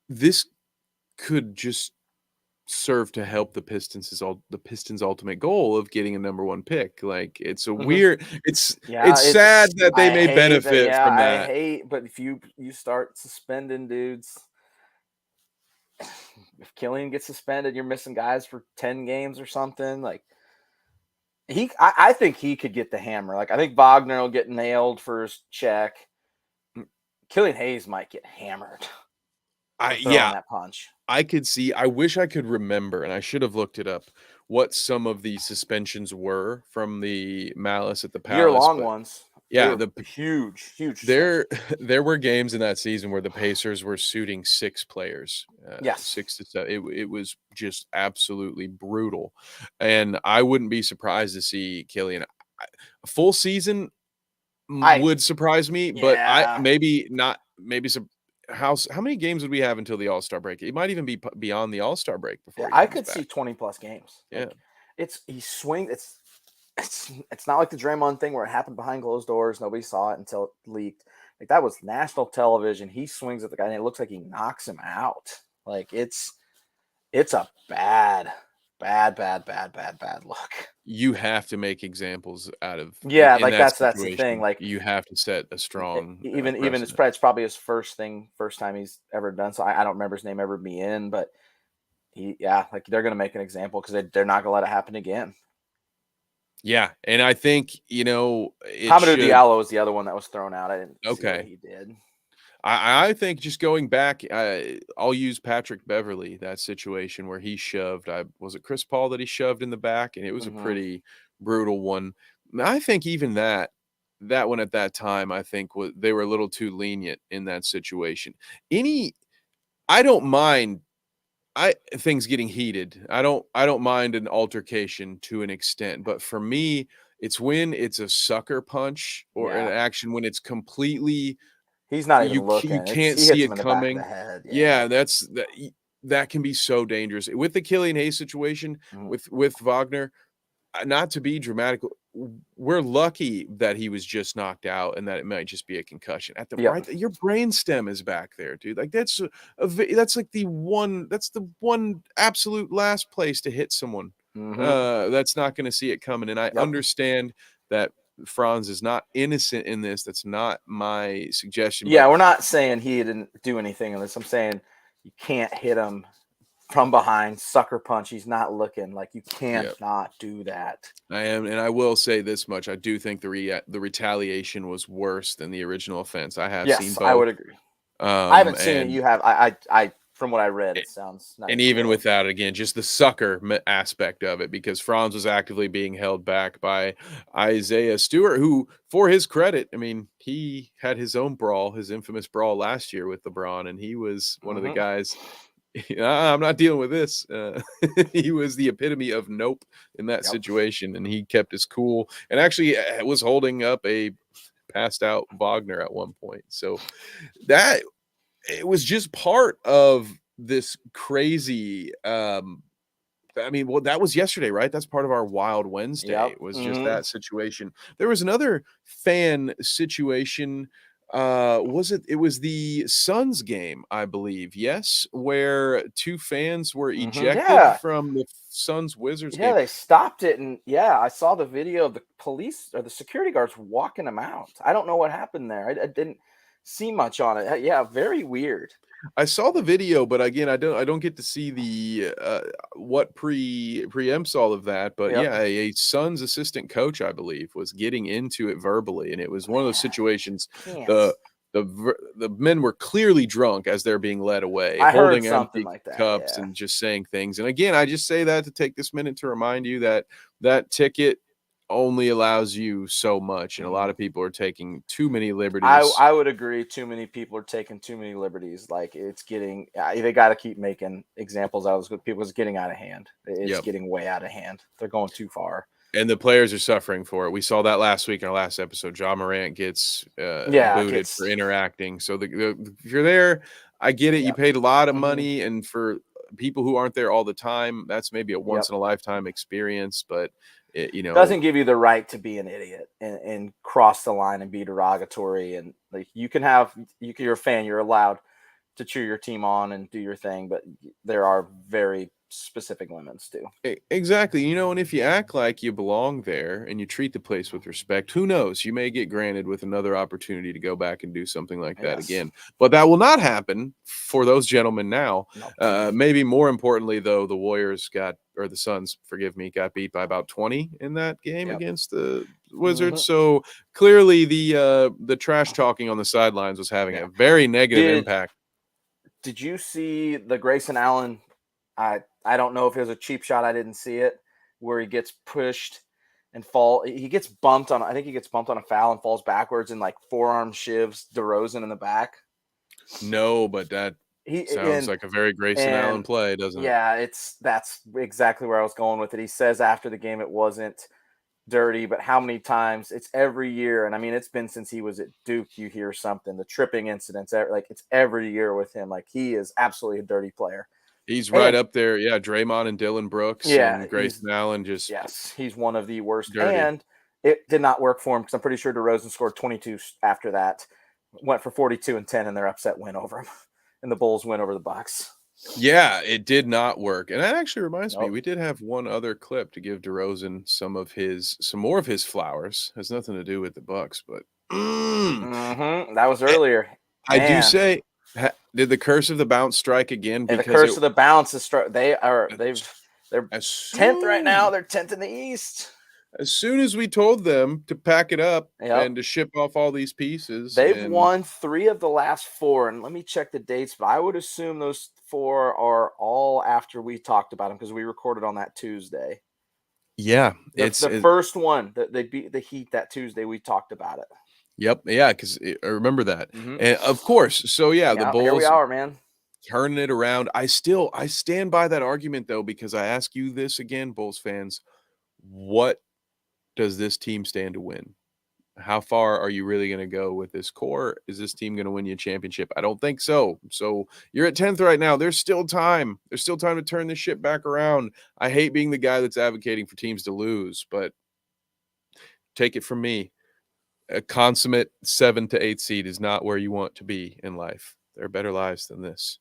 This could just serve to help the Pistons' ultimate goal of getting a number one pick. Like it's a Mhm. weird. Yeah, It's sad that they I may hate that. benefit Yeah, from I that. hate. But if you start suspending dudes, if Killian gets suspended, you're missing guys for 10 games or something. Like I think he could get the hammer. Like I think Wagner will get nailed for his check. Killian Hayes might get hammered for throwing Yeah, that punch. I could see. I wish I could remember, and I should have looked it up. What some of the suspensions were from the Malice at the Palace, Year-long but ones. They yeah, were huge, huge there suspensions. there were games in that season where the Pacers were suiting 6 players, Yes. 6 to 7. It was just absolutely brutal, and I wouldn't be surprised to see Killian full season I would surprise me, but I yeah. maybe not maybe some how many games would we have until the All-Star break? It might even be beyond the All-Star break Yeah, before he I comes could see back. 20 plus games. Yeah. Like he swings. It's not like the Draymond thing where it happened behind closed doors. Nobody saw it until it leaked. Like that was national television. He swings at the guy and it looks like he knocks him out. Like it's a bad look. You have to make examples out of Yeah, in like that that's the thing. situation, Like you have to set a strong, even precedent. it's probably his first time he's ever done. So I don't remember his name ever being in, but like they're gonna make an example because they're not gonna let it happen again. Yeah, and I think, it Hamidou should Diallo is the other one that was thrown out. I didn't see what okay. he did. I think just going back, I'll use Patrick Beverly, that situation where he shoved was it Chris Paul that he shoved in the back, and it was a Mhm. pretty brutal one. I think even that one at that time, I think they were a little too lenient in that situation. Any I don't mind things getting heated. I don't mind an altercation to an extent, but for me, it's when it's a sucker punch or an Yeah. action when it's completely He's not even you looking. can't He see hits him it in the back of the coming. head. Yeah. Yeah, that can be so dangerous. With the Killian Hayes situation, Mhm. with Wagner, not to be dramatic, we're lucky that he was just knocked out and that it might just be a concussion. At the Yep. right, your brain stem is back there, dude. Like that's like the one absolute last place to hit someone. Mhm. That's not going to see it coming. And I Yep. understand that Franz is not innocent in this. That's not my suggestion, Yeah, but we're not saying he didn't do anything in this. I'm saying you can't hit him from behind, sucker punch. He's not looking. Like you yeah. cannot do that. I am, and I will say this much: I do think the retaliation was worse than the original offense. I have seen Yes, I both, would agree. I haven't seen it. and You have. I from what I read, it sounds not and even even close. without it, again, just the sucker aspect of it, because Franz was actively being held back by Isaiah Stewart, who, for his credit, I mean, he had his own brawl, his infamous brawl last year with LeBron, and he was one of the Mhm. guys. I'm not dealing with this. He was the epitome of nope in that Yep. situation, and he kept his cool and actually was holding up a passed out Wagner at one point. So that it was just part of this crazy I mean, well, that was yesterday, right? That's part of our Wild Wednesday. Yep. It was just Mhm. that situation. There was another fan situation. It was the Suns game, I believe, yes, where 2 fans were Mhm. ejected Yeah. from the Suns Wizards Yeah, game. they stopped it, and yeah, I saw the video of the police or the security guards walking them out. I don't know what happened there. I didn't see much on it. Yeah, very weird. I saw the video, but again, I don't get to see the what preempts all of that. But Yep. yeah, a Suns assistant coach, I believe, was getting into it verbally, and it was one of those Man, situations. can't. The men were clearly drunk as they're being led away, I heard holding something empty like that. cups Yeah. and just saying things. And again, I just say that to take this minute to remind you that that ticket only allows you so much, and a lot Mhm. of people are taking too many I liberties. I would agree. Too many people are taking too many liberties. Like it's getting. They got to keep making examples out of this. People, it's getting out of hand. It's Yep. getting way out of hand. They're going too far. And the players are suffering for it. We saw that last week in our last episode. Ja Morant gets Yeah, it booted for gets. interacting. So if you're there, I get it. You Yep. paid a lot of Hmm. money, and for people who aren't there all the time, that's maybe a once Yep. in a lifetime experience. But Doesn't give you the right to be an idiot and cross the line and be derogatory. And like you're a fan, you're allowed to cheer your team on and do your thing, but there are very specific limits too. Exactly. And if you act like you belong there and you treat the place with respect, who knows? You may get granted with another opportunity to go back and do something like that Yes. again. But that will not happen for those gentlemen now. No. Maybe more importantly, though, the Suns, forgive me, got beat by about 20 in that game Yep. against the Wizards. So clearly the trash talking on the sidelines was having a very negative impact. Did you see the Grayson Allen? I don't know if it was a cheap shot. I didn't see it, where he gets pushed and he gets bumped on. I think he gets bumped on a foul and falls backwards and like forearm shivs DeRozan in the back. No, but that sounds like a very Grayson Allen play, doesn't it? Yeah, that's exactly where I was going with it. He says after the game it wasn't dirty, but how many times? It's every year, and I mean it's been since he was at Duke. You hear something, the tripping incidents, like it's every year with him. Like he is absolutely a dirty player. He's right up there. Yeah, Draymond and Dylan Brooks and Grayson Allen just he's one of the worst. Dirty. And it did not work for him because I'm pretty sure DeRozan scored 22 after that, went for 42 and 10 in their upset win over him, and the Bulls win over the Bucks. Yeah, it did not work. And that actually reminds me, we did have one other clip to give DeRozan some more of his flowers. Has nothing to do with the Bucks, but that was earlier. I do say, did the curse of the bounce strike again? Because the curse of the bounce is they're 10th right now. They're 10th in the East. As soon as we told them to pack it up and to ship off all these pieces, they've won 3 of the last 4. And let me check the dates, but I would assume those 4 are all after we talked about them because we recorded on that Tuesday. Yeah, it's the first one that they beat the Heat that Tuesday. We talked about it. Yep. Yeah, because I remember that. And of course, so the Bulls. Here we are, man. Turning it around. I stand by that argument, though, because I ask you this again, Bulls fans. What does this team stand to win? How far are you really going to go with this core? Is this team going to win you a championship? I don't think so. So you're at 10th right now. There's still time. There's still time to turn this shit back around. I hate being the guy that's advocating for teams to lose, but take it from me. A consummate 7 to 8 seed is not where you want to be in life. There are better lives than this.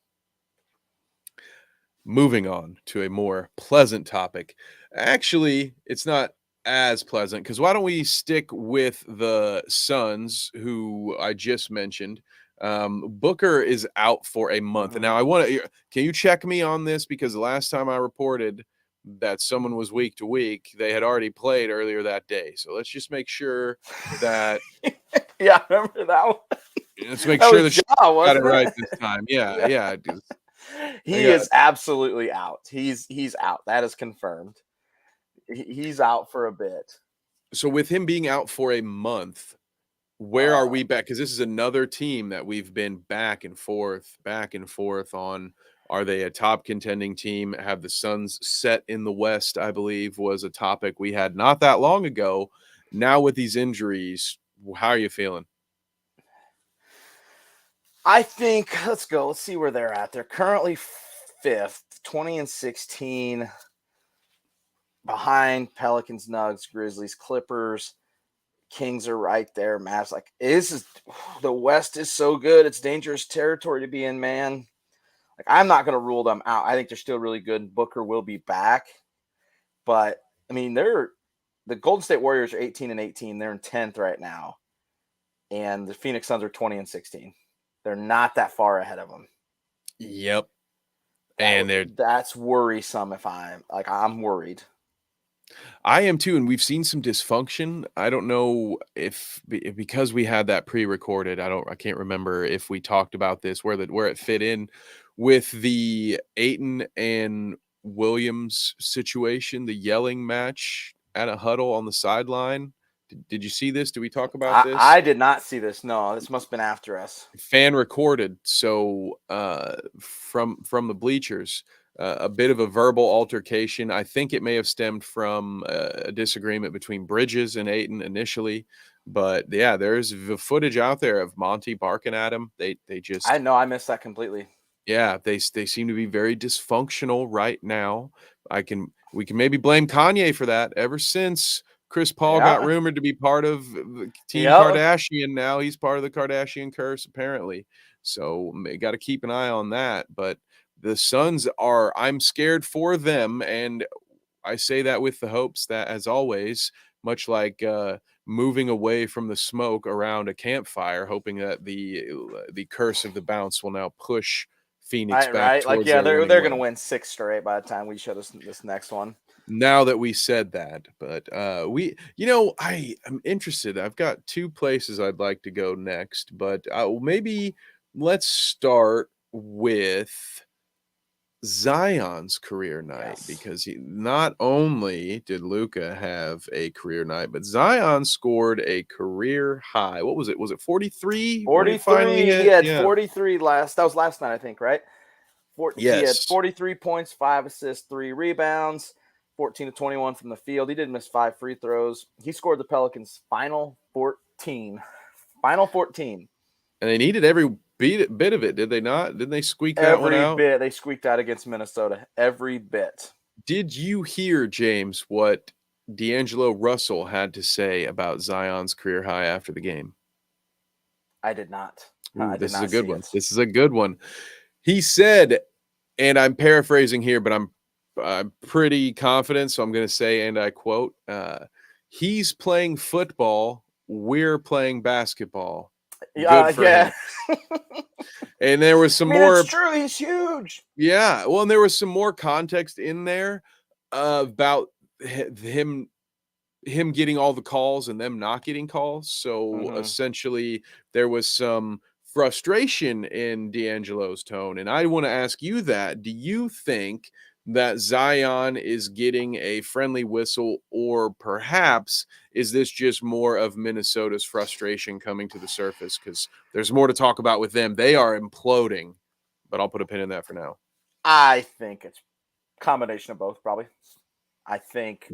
Moving on to a more pleasant topic. Actually, it's not as pleasant because why don't we stick with the Suns, who I just mentioned. Booker is out for a month. And now can you check me on this? Because the last time I reported that someone was week to week, they had already played earlier that day. So let's just make sure that. Yeah, I remember that one. Let's make sure that you got it right this time. Yeah. He is absolutely out. He's out. That is confirmed. He's out for a bit. So with him being out for a month, where are we back? Because this is another team that we've been back and forth on. Are they a top contending team? Have the Suns set in the West, I believe, was a topic we had not that long ago. Now with these injuries, how are you feeling? I think, let's see where they're at. They're currently 5th, 20-16, behind Pelicans, Nuggets, Grizzlies, Clippers. Kings are right there. Mavs, the West is so good. It's dangerous territory to be in, man. I'm not going to rule them out. I think they're still really good. Booker will be back. But, I mean, the Golden State Warriors are 18-18. They're in 10th right now. And the Phoenix Suns are 20-16. They're not that far ahead of them. Yep. That's worrisome I'm worried. I am too, and we've seen some dysfunction. I don't know if because we had that pre-recorded, I can't remember if we talked about this, where it fit in with the Ayton and Williams situation, the yelling match at a huddle on the sideline. Did you see this? Did we talk about this? I did not see this. No, this must have been after us. Fan recorded. So from the bleachers, a bit of a verbal altercation. I think it may have stemmed from a disagreement between Bridges and Ayton initially. But yeah, there's the footage out there of Monty barking at him. They just. I know. I missed that completely. Yeah, they seem to be very dysfunctional right now. We can maybe blame Kanye for that. Ever since Chris Paul got rumored to be part of Team Kardashian, now he's part of the Kardashian curse apparently. So got to keep an eye on that. But the Suns are, I'm scared for them, and I say that with the hopes that, as always, much like moving away from the smoke around a campfire, hoping that the curse of the bounce will now push Phoenix back Right? Like, towards yeah, their they're winning going to way. win 6 straight by the time we show this next one. Now that we said that, but I am interested. I've got 2 places I'd like to go next, but maybe let's start with Zion's career night, Yes. because he not only did Luka have a career night, but Zion scored a career high. What was it? Was it 43 when it finally 43. He hit? had Yeah. 43 that was last night, I think, right? He had Yes. 43 points, 5 assists, 3 rebounds, 14 to 21 from the field. He did miss 5 free throws. He scored the Pelicans' final 14. Final 14. And they needed every bit of it, did they not? Didn't they squeak that one Every out? bit. They squeaked out against Minnesota. Every bit. Did you hear, James, what D'Angelo Russell had to say about Zion's career high after the game? I did not. Ooh, I did this is a not good see one. it. This is a good one. He said, and I'm paraphrasing here, but I'm pretty confident, so I'm going to say, and I quote, he's playing football, we're playing basketball. Good for him. And there was some more. It's true. He's huge. Yeah. Well, and there was some more context in there about him getting all the calls and them not getting calls. So essentially, there was some frustration in D'Angelo's tone. And I want to ask you that. Do you think that Zion is getting a friendly whistle, or perhaps is this just more of Minnesota's frustration coming to the surface? Because there's more to talk about with them. They are imploding, but I'll put a pin in that for now. I think it's a combination of both, probably. I think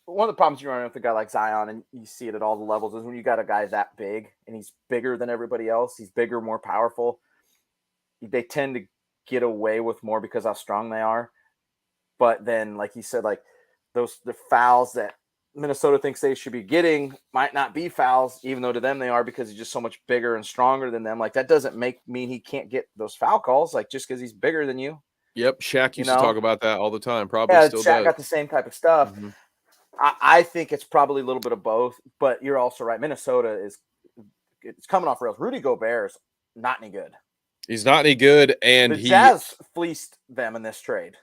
one of the problems you run with a guy like Zion, and you see it at all the levels, is when you got a guy that big and he's bigger than everybody else. He's bigger, more powerful. They tend to get away with more because how strong they are. But then, like you said, like the fouls that Minnesota thinks they should be getting might not be fouls, even though to them they are, because he's just so much bigger and stronger than them. Like, that doesn't mean he can't get those foul calls, like, just because he's bigger than you. Yep, Shaq used to talk about that all the time. Probably Yeah, still Shaq does. got the same type of stuff. Mm-hmm. I think it's probably a little bit of both, but you're also right. Minnesota it's coming off rails. Rudy Gobert is not any good. He's not any good, and the Jazz fleeced them in this trade.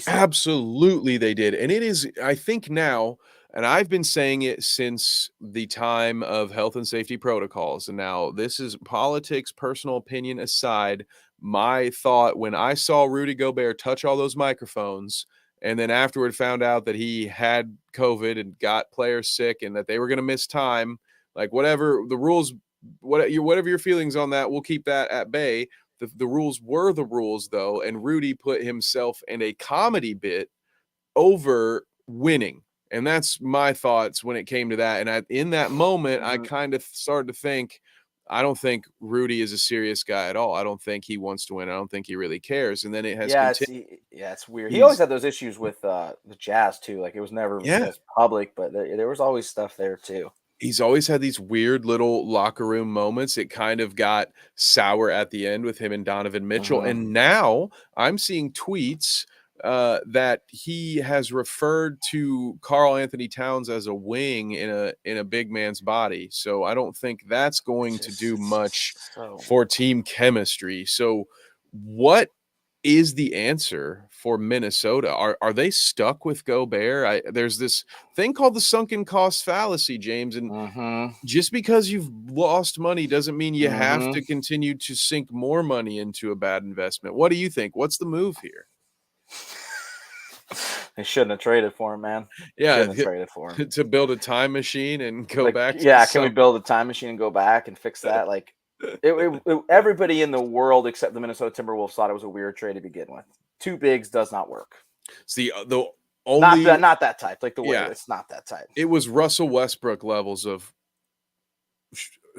Absolutely, they did. And it is, I think now, and I've been saying it since the time of health and safety protocols. And now this is politics, personal opinion aside. My thought when I saw Rudy Gobert touch all those microphones, and then afterward found out that he had COVID and got players sick and that they were going to miss time, like whatever the rules, whatever your feelings on that, we'll keep that at bay. The rules were the rules, though, and Rudy put himself in a comedy bit over winning. And that's my thoughts when it came to that. And in that moment, I kind of started to think, I don't think Rudy is a serious guy at all. I don't think he wants to win. I don't think he really cares. And then it has continued. It's weird. He always had those issues with the Jazz, too. Like, it was never as public, but there was always stuff there, too. He's always had these weird little locker room moments. It kind of got sour at the end with him and Donovan Mitchell. And now I'm seeing tweets that he has referred to Karl Anthony Towns as a wing in a big man's body. So I don't think that's going to do much for team chemistry. So what is the answer for Minnesota? Are they stuck with Gobert? There's this thing called the sunken cost fallacy, James, and just because you've lost money doesn't mean you have to continue to sink more money into a bad investment. What do you think? What's the move here? They shouldn't have traded for him, man. Yeah, shouldn't have traded for him. To build a time machine and go back. Can we build a time machine and go back and fix that? Like, everybody in the world except the Minnesota Timberwolves thought it was a weird trade to begin with. Two bigs does not work. See, the only not that type. Like, the way it's not that type. It was Russell Westbrook levels of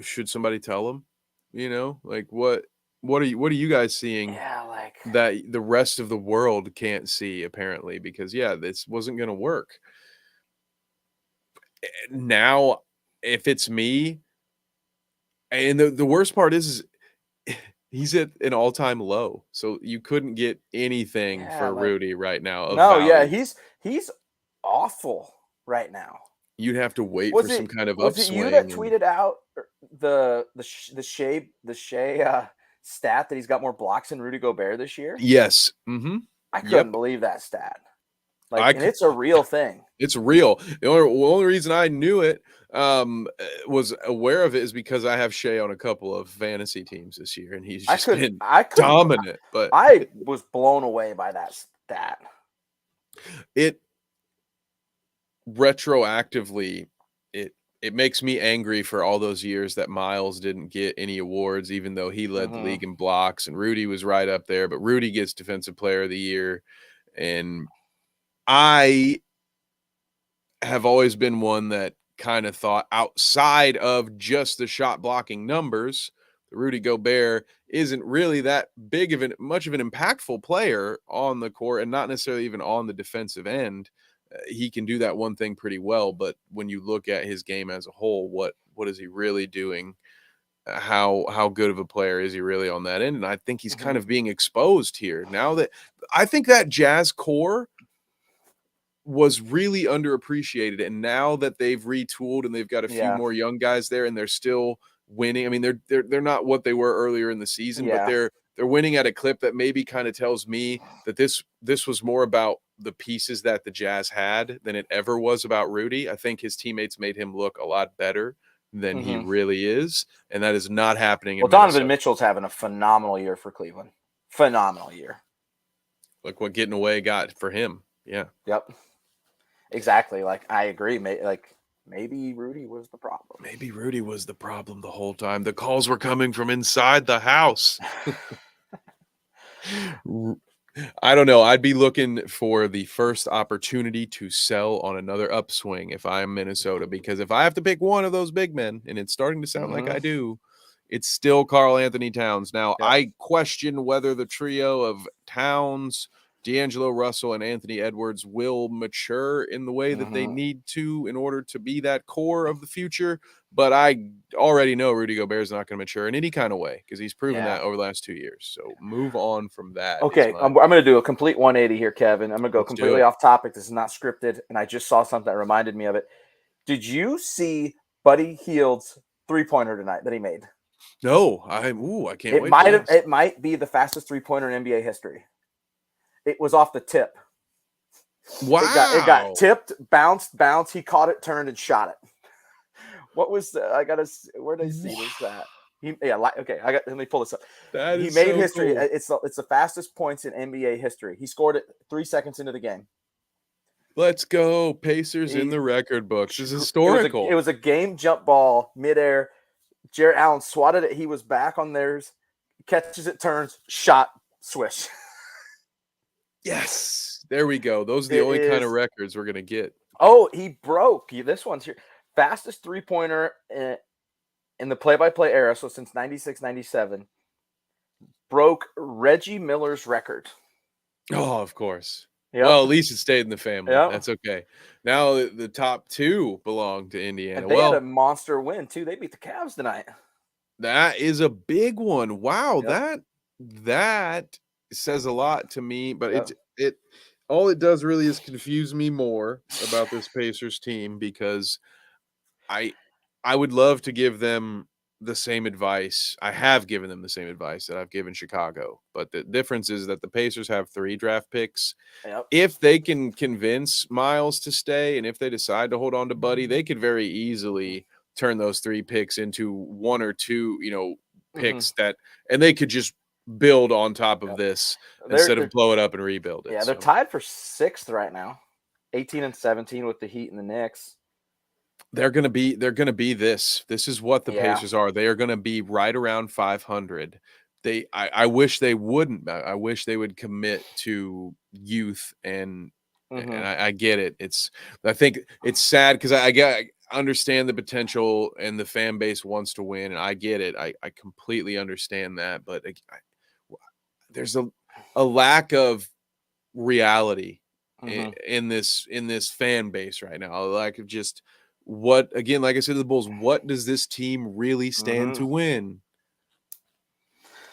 should somebody tell him? You know, like what are you guys seeing? Yeah, like that the rest of the world can't see, apparently, because this wasn't going to work. Now, if it's me, and the worst part is He's at an all-time low, so you couldn't get anything Yeah, for like Rudy right now of no, yeah, value. he's awful right now. You'd have to wait for Was some it kind of was it you that upswing and tweeted out the Shea stat that he's got more blocks than Rudy Gobert this year? yes, mhm, I couldn't yep, believe that stat. Like, I and c it's a real thing. it's real. The only reason I knew it, was aware of it is because I have Shea on a couple of fantasy teams this year, and he's just been I couldn't dominant, but I was blown away by that stat. it retroactively, it makes me angry for all those years that Miles didn't get any awards, even though he led the Mhm. league in blocks and Rudy was right up there. But Rudy gets Defensive Player of the Year, and I have always been one that kind of thought outside of just the shot blocking numbers, Rudy Gobert isn't really that big of much of an impactful player on the court and not necessarily even on the defensive end. He can do that one thing pretty well, but when you look at his game as a whole, what is he really doing? How good of a player is he really on that end? And I think he's kind Mhm. of being exposed here now that I think that Jazz core was really underappreciated, and now that they've retooled and they've got a few Yeah. more young guys there and they're still winning. I mean, they're not what they were earlier in the season, but Yeah. they're winning at a clip that maybe kind of tells me that this was more about the pieces that the Jazz had than it ever was about Rudy. I think his teammates made him look a lot better than he Mhm. really is, and that is not happening Well, in Donovan Minnesota. Mitchell's having a phenomenal year for Cleveland. Phenomenal year. Look what getting away got for him. Yeah. Yep. Exactly. Like, I agree. Maybe Rudy was the problem. Maybe Rudy was the problem the whole time. The calls were coming from inside the house. I don't know. I'd be looking for the first opportunity to sell on another upswing if I'm Minnesota, because if I have to pick one of those big men, and it's starting to sound like Mhm. I do, it's still Carl Anthony Towns. Now, Yep. I question whether the trio of Towns, D'Angelo Russell, and Anthony Edwards will mature in the way that they Mhm. need to in order to be that core of the future. But I already know Rudy Gobert is not going to mature in any kind of way because he's proven Yeah. that over the last 2 years. So move on from that is Okay, my I'm going to do a complete 180 here, Kevin. I'm going to go let's do completely it. off topic. This is not scripted, and I just saw something that reminded me of it. Did you see Buddy Hield's 3-pointer tonight that he made? No, I can't wait for this. It might be the fastest 3-pointer in NBA history. It was off the tip. It got Wow. tipped, bounced. He caught it, turned, and shot it. What was where did I see this at? Let me pull this up. That He is made so history. cool. It's the fastest points in NBA history. He scored it 3 seconds into the game. Let's go. Pacers in He the record books. This is it historical. was a game jump ball midair. Jarrett Allen swatted it. He was back on theirs. Catches it, turns, shot, swish. Yes. There we go. Those are the It only kind of is. records we're going to get. Oh, he broke. This one's here. Fastest 3-pointer in the play-by-play era, so since 96, 97, broke Reggie Miller's record. Oh, of course. Yep. Well, at least it stayed in the family. Yep. That's okay. Now the top two belong to Indiana. And they had a monster win, too. They beat the Cavs tonight. That is a big one. Wow, Yep. that says a lot to me, but Yep. it all it does really is confuse me more about this Pacers team because I I would love to give them the same advice. I have given them the same advice that I've given Chicago, but the difference is that the Pacers have 3 draft picks. Yep. If they can convince Miles to stay and if they decide to hold on to Buddy, they could very easily turn those 3 picks into 1 or 2, Mm-hmm. picks and they could just build on top of Yep. this instead of They're blow it up and rebuild it. they're So tied for 6th right now, 18 and 17 with the Heat and the Knicks. they're gonna be this. This is what the Yeah. Pacers are. They are gonna be right around 500. I wish they wouldn't. I wish they would commit to youth and Mm-hmm. I get it. I think it's sad because I understand the potential and the fan base wants to win, and I get it. I completely understand that, but there's a lack of reality Mm-hmm. in this fan base right now. A lack of just what again, like I said to the Bulls, what does this team really stand Mm-hmm. to win?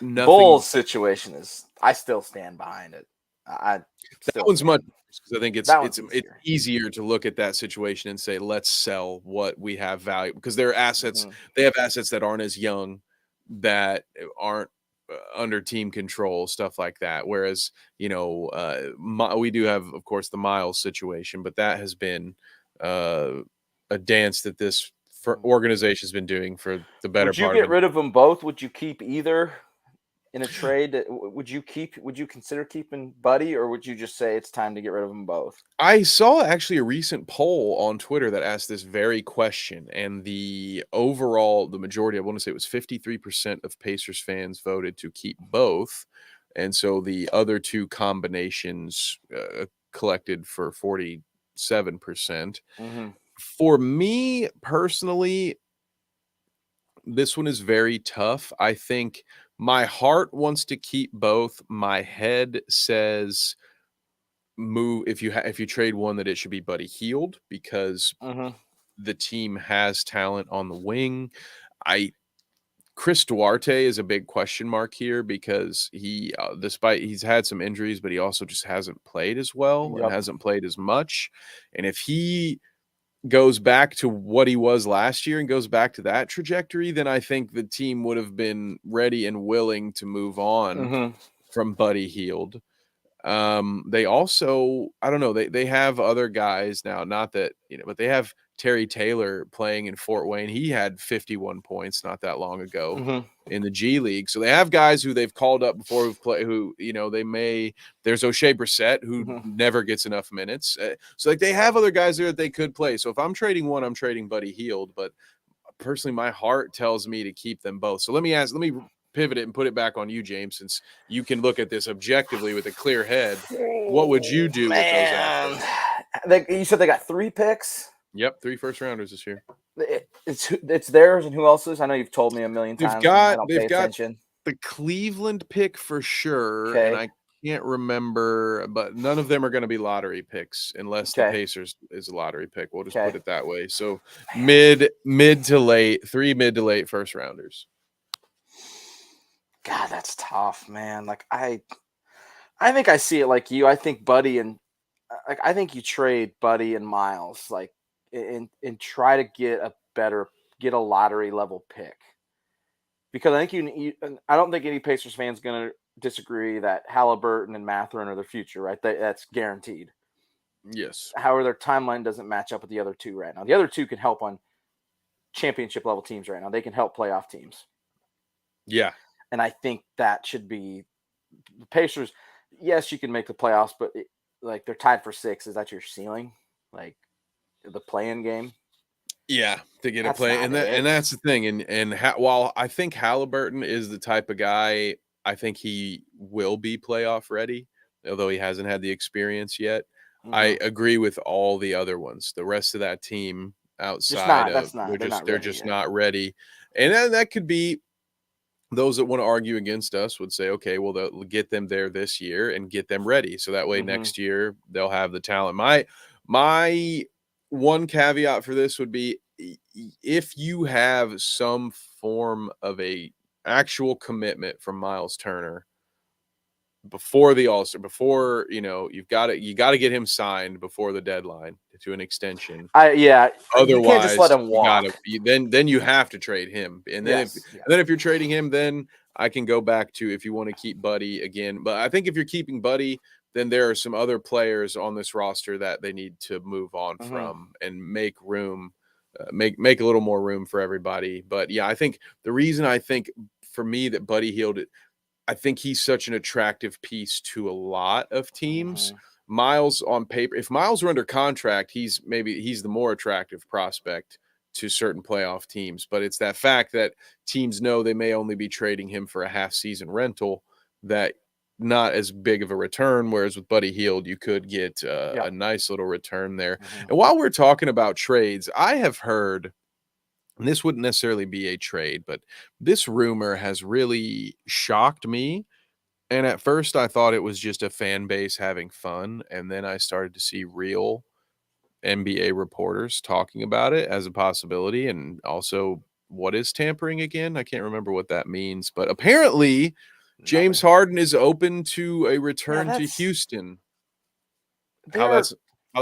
nothing. Bulls situation is, I still stand behind it. I That still one's much stand. because I think That one's it's easier. easier to look at that situation and say, let's sell what we have value because their assets Mhm. they have assets that aren't as young, that aren't under team control, stuff like that. Whereas we do have, of course, the Miles situation, but that has been a dance that this organization has been doing for the better Would you part of get it. rid of them both? Would you keep either in a trade? Would you keep? Would you consider keeping Buddy, or would you just say it's time to get rid of them both? I saw actually a recent poll on Twitter that asked this very question, and the majority, I want to say it was 53% of Pacers fans voted to keep both. And so the other two combinations collected for 47%. Mm-hmm. For me personally, this one is very tough. I think my heart wants to keep both. My head says move if you trade one that it should be Buddy Hield because Mm-hmm. the team has talent on the wing. I Chris Duarte is a big question mark here because despite he's had some injuries, but he also just hasn't played as well and Yep. hasn't played as much. And if he goes back to what he was last year and goes back to that trajectory, then I think the team would have been ready and willing to move on Mm-hmm. from Buddy Hield. They also, I don't know, they have other guys now, not that, but they have Terry Taylor playing in Fort Wayne. He had 51 points not that long ago Mm-hmm. in the G League. So they have guys who they've called up before there's O'Shea Brissett who Mm-hmm. never gets enough minutes. So like they have other guys there that they could play. So if I'm trading one, I'm trading Buddy Hield, but personally, my heart tells me to keep them both. So let me pivot it and put it back on you, James, since you can look at this objectively with a clear head. What would you do with those assets? You said they got 3 picks. Yep, 3 first-rounders this year. It's theirs, and who else's? I know you've told me a million They've times. And I got don't they've pay got attention. the Cleveland pick for sure, and Okay. I can't remember, but none of them are going to be lottery picks unless the Okay. Pacers is a lottery pick. We'll just Okay. put it that way. So mid to late first rounders. God, that's tough, man. Like I think I see it like you. I think Buddy and I think you trade Buddy and Miles like and try to get a lottery level pick, because I think I don't think any Pacers fans going to disagree that Halliburton and Mathurin are the future, right? That's guaranteed. Yes. However, their timeline doesn't match up with the other two right now. The other two can help on championship level teams right now. They can help playoff teams. Yeah. And I think that should be the Pacers. Yes, you can make the playoffs, but like they're tied for 6. Is that your ceiling? Like the play-in game? Yeah, to get a That's play, not and it. that's the thing. While I think Halliburton is the type of guy, I think he will be playoff ready, although he hasn't had the experience yet. I agree with all the other ones. The rest of that team outside of they're just not ready, and that could be those that want to argue against us would say, okay, well, they'll get them there this year and get them ready. So that way next year they'll have the talent. My one caveat for this would be if you have some form of a actual commitment from Miles Turner before the All-Star, before, you got to get him signed before the deadline to an extension. You Otherwise, can't just let him walk. Then you have to trade him. And then if you're trading him, then I can go back to if you want to keep Buddy again. But I think if you're keeping Buddy, then there are some other players on this roster that they need to move on from and make room, make a little more room for everybody. But yeah, I think the reason I think for me that Buddy Hield, I think he's such an attractive piece to a lot of teams. Miles on paper, if Miles were under contract, he's the more attractive prospect to certain playoff teams. But it's that fact that teams know they may only be trading him for a half-season rental, that not as big of a return. Whereas with Buddy Hield, you could get a nice little return there. And while we're talking about trades, I have heard, and this wouldn't necessarily be a trade, but this rumor has really shocked me. And at first I thought it was just a fan base having fun. And then I started to see real NBA reporters talking about it as a possibility and also what is tampering again? I can't remember what that means, but apparently James Nothing. Harden is open to a return to that's Houston. How they're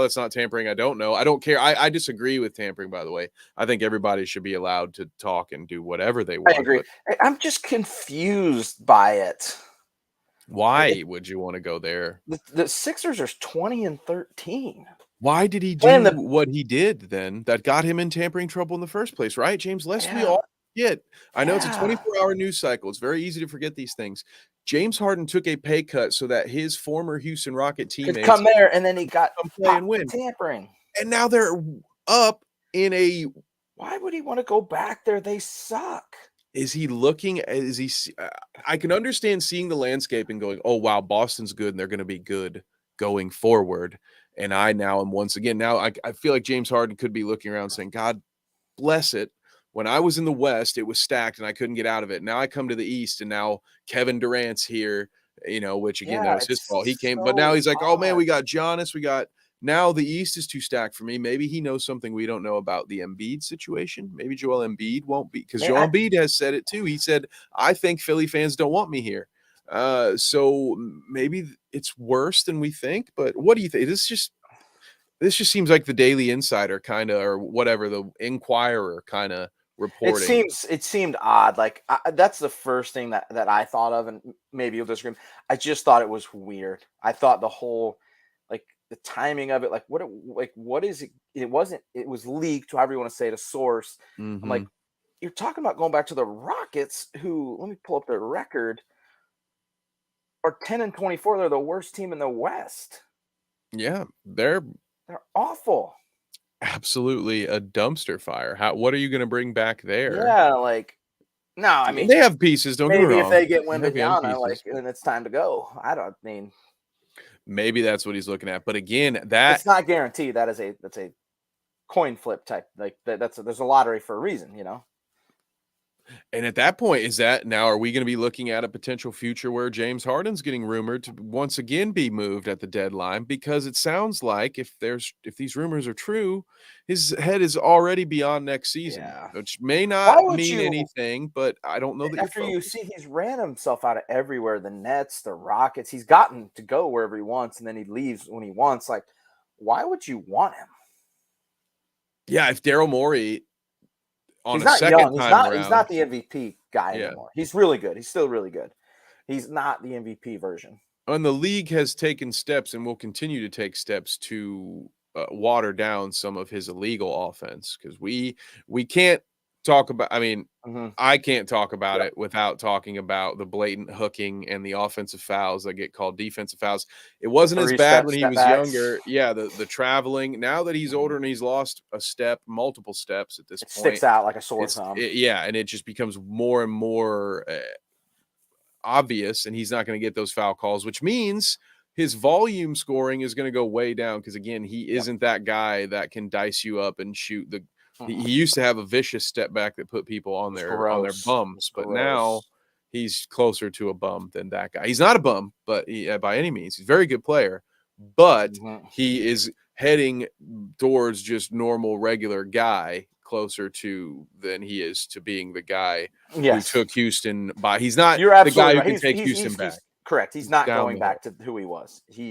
that's not tampering, I don't know. I don't care. I disagree with tampering, by the way. I think everybody should be allowed to talk and do whatever they I want, agree. but I'm just confused by it. Like why would you want to go there? the Sixers are 20-13. Why did he Playing do the what he did then that got him in tampering trouble in the first place, right, James? Lest we yeah, all forget. I know it's a yeah. 24-hour news cycle. It's very easy to forget these things. James Harden took a pay cut so that his former Houston Rocket Could teammates come there and then he got come play and popped for win. tampering. And now they're up in a Why would he want to go back there? They suck. is he looking is he I can understand seeing the landscape and going, "Oh wow, Boston's good and they're going to be good going forward." And I now am once again now I feel like James Harden could be looking around saying, "God bless it. When I was in the West, it was stacked and I couldn't get out of it. Now I come to the East and now Kevin Durant's here, which again, that Yeah, was his fault. He it's came, but now so he's like, oh man, odd. we got Giannis. Now the East is too stacked for me. Maybe he knows something we don't know about the Embiid situation. Maybe Joel Embiid won't be because Man, Joel Embiid has said it too. He said, I think Philly fans don't want me here. So maybe it's worse than we think. But what do you think? This just seems like the Daily Insider kind of, or whatever, the Inquirer kind of reporting. It seemed odd. Like that's the first thing that I thought of, and maybe you'll disagree. I just thought it was weird. I thought the whole like the timing of it, like what is it? It wasn't. It was leaked. However you want to say it, a source. I'm like, Mhm. you're talking about going back to the Rockets, who let me pull up their record. Are 10-24. They're the worst team in the West. Yeah, they're They're awful. absolutely a dumpster fire. What are you going to bring back there? Yeah, like no, I And mean they have pieces, don't get me maybe if wrong. they get Heavy on Wembanyama, like pieces. then it's time to go. I don't mean Maybe that's what he's looking at. But again, it's not guaranteed. That's a coin flip type. Like there's a lottery for a reason, you know. and at that point, is that now are we going to be looking at a potential future where James Harden's getting rumored to once again be moved at the deadline? Because it sounds like if these rumors are true, his head is already beyond next season, Yeah. which may Why not would mean you anything, but I don't know that you're after you focused. see he's ran himself out of everywhere, the Nets, the Rockets, he's gotten to go wherever he wants, and then he leaves when he wants. Like, why would you want him? Yeah, if Daryl Morey on He's a not second young. time He's not around, the MVP guy yeah. anymore. He's really good. He's still really good. He's not the MVP version. And the league has taken steps and will continue to take steps to water down some of his illegal offense because we can't talk about. I mean, Mm-hmm. I can't talk about Yep. it without talking about the blatant hooking and the offensive fouls that get called defensive fouls. It The wasn't as bad when he step was backs. younger. Yeah, the traveling. Now that he's Mhm. older and he's lost a step, multiple steps at this It point, sticks out like a sore thumb. yeah, and it just becomes more and more obvious, and he's not going to get those foul calls, which means his volume scoring is going to go way down because again, he Yep. isn't that guy that can dice you up and shoot the. He Mhm. used to have a vicious step back that put people on It's their gross. It's bums, but now gross. he's closer to a bum than that guy. He's not a bum, but by any means, he's a very good player, but Mhm. he is heading towards just normal, regular guy closer to than he is to being the guy who Yes, took Houston by. He's not you're the guy absolutely who right. can take Houston He's back. correct. He's He's not down going the hill. back to who he was. He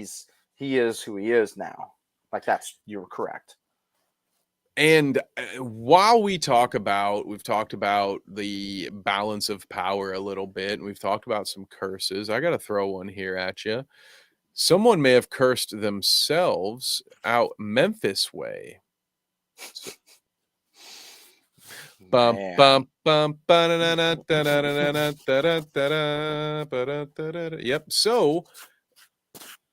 is who he is now. Like you're correct. And while we've talked about the balance of power a little bit, and we've talked about some curses. I got to throw one here at you. Someone may have cursed themselves out Memphis way. So, bum Man. bum bum ba-da-da-da, da-da-da-da, da-da-da-da, ba-da-da-da-da. Yep. So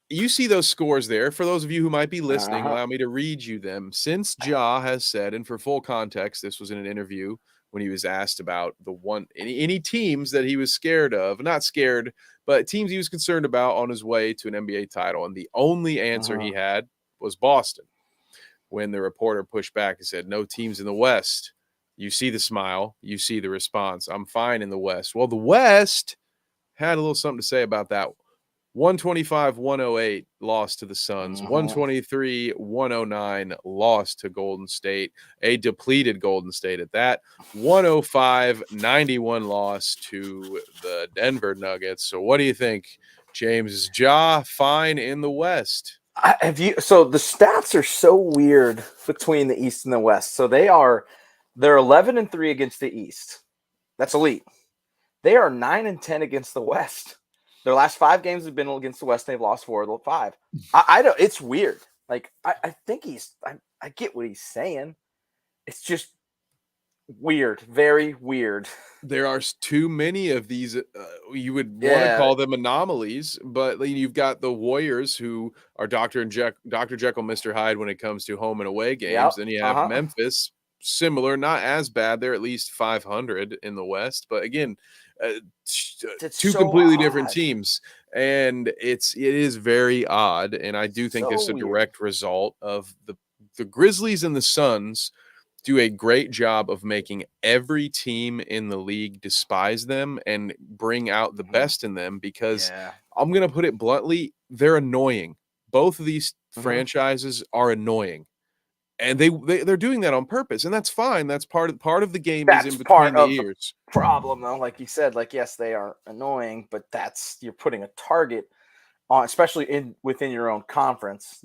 you see those scores there. For those of you who might be listening, Uh-huh. allow me to read you them. Since Ja has said, and for full context, this was in an interview when he was asked about any teams that he was scared of, not scared, but teams he was concerned about on his way to an NBA title. And the only answer he Uh-huh. had was Boston. When the reporter pushed back and said, no teams in the West. You see the smile, you see the response. I'm fine in the West. Well, the West had a little something to say about that. 125-108 loss to the Suns. Mhm. 123-109 loss to Golden State, a depleted Golden State at that. 105-91 loss to the Denver Nuggets. So what do you think, James? Is Ja fine in the West? So the stats are so weird between the East and the West. So they're 11-3 against the East. That's elite. They are 9-10 against the West. Their last 5 games have been against the West. They've lost 4 of the 5. I don't. It's weird. Like I think I get what he's saying. It's just weird, very weird. There are too many of these. You would want to call them anomalies, but you've got the Warriors, who are Dr. Jekyll, Mr. Hyde when it comes to home and away games. Yep. Then you have Memphis, similar, not as bad. They're at least 500 in the West, but again, two so completely odd. different teams, and it is very odd. And I do think it's a direct result of the Grizzlies and the Suns do a great job of making every team in the league despise them and bring out the best in them, because I'm going to put it bluntly, they're annoying. Both of these franchises are annoying, and they're doing that on purpose, and that's fine. That's part of the game. That's is in between the ears. The problem, though, like you said, like, yes, they are annoying, but you're putting a target on, especially within your own conference.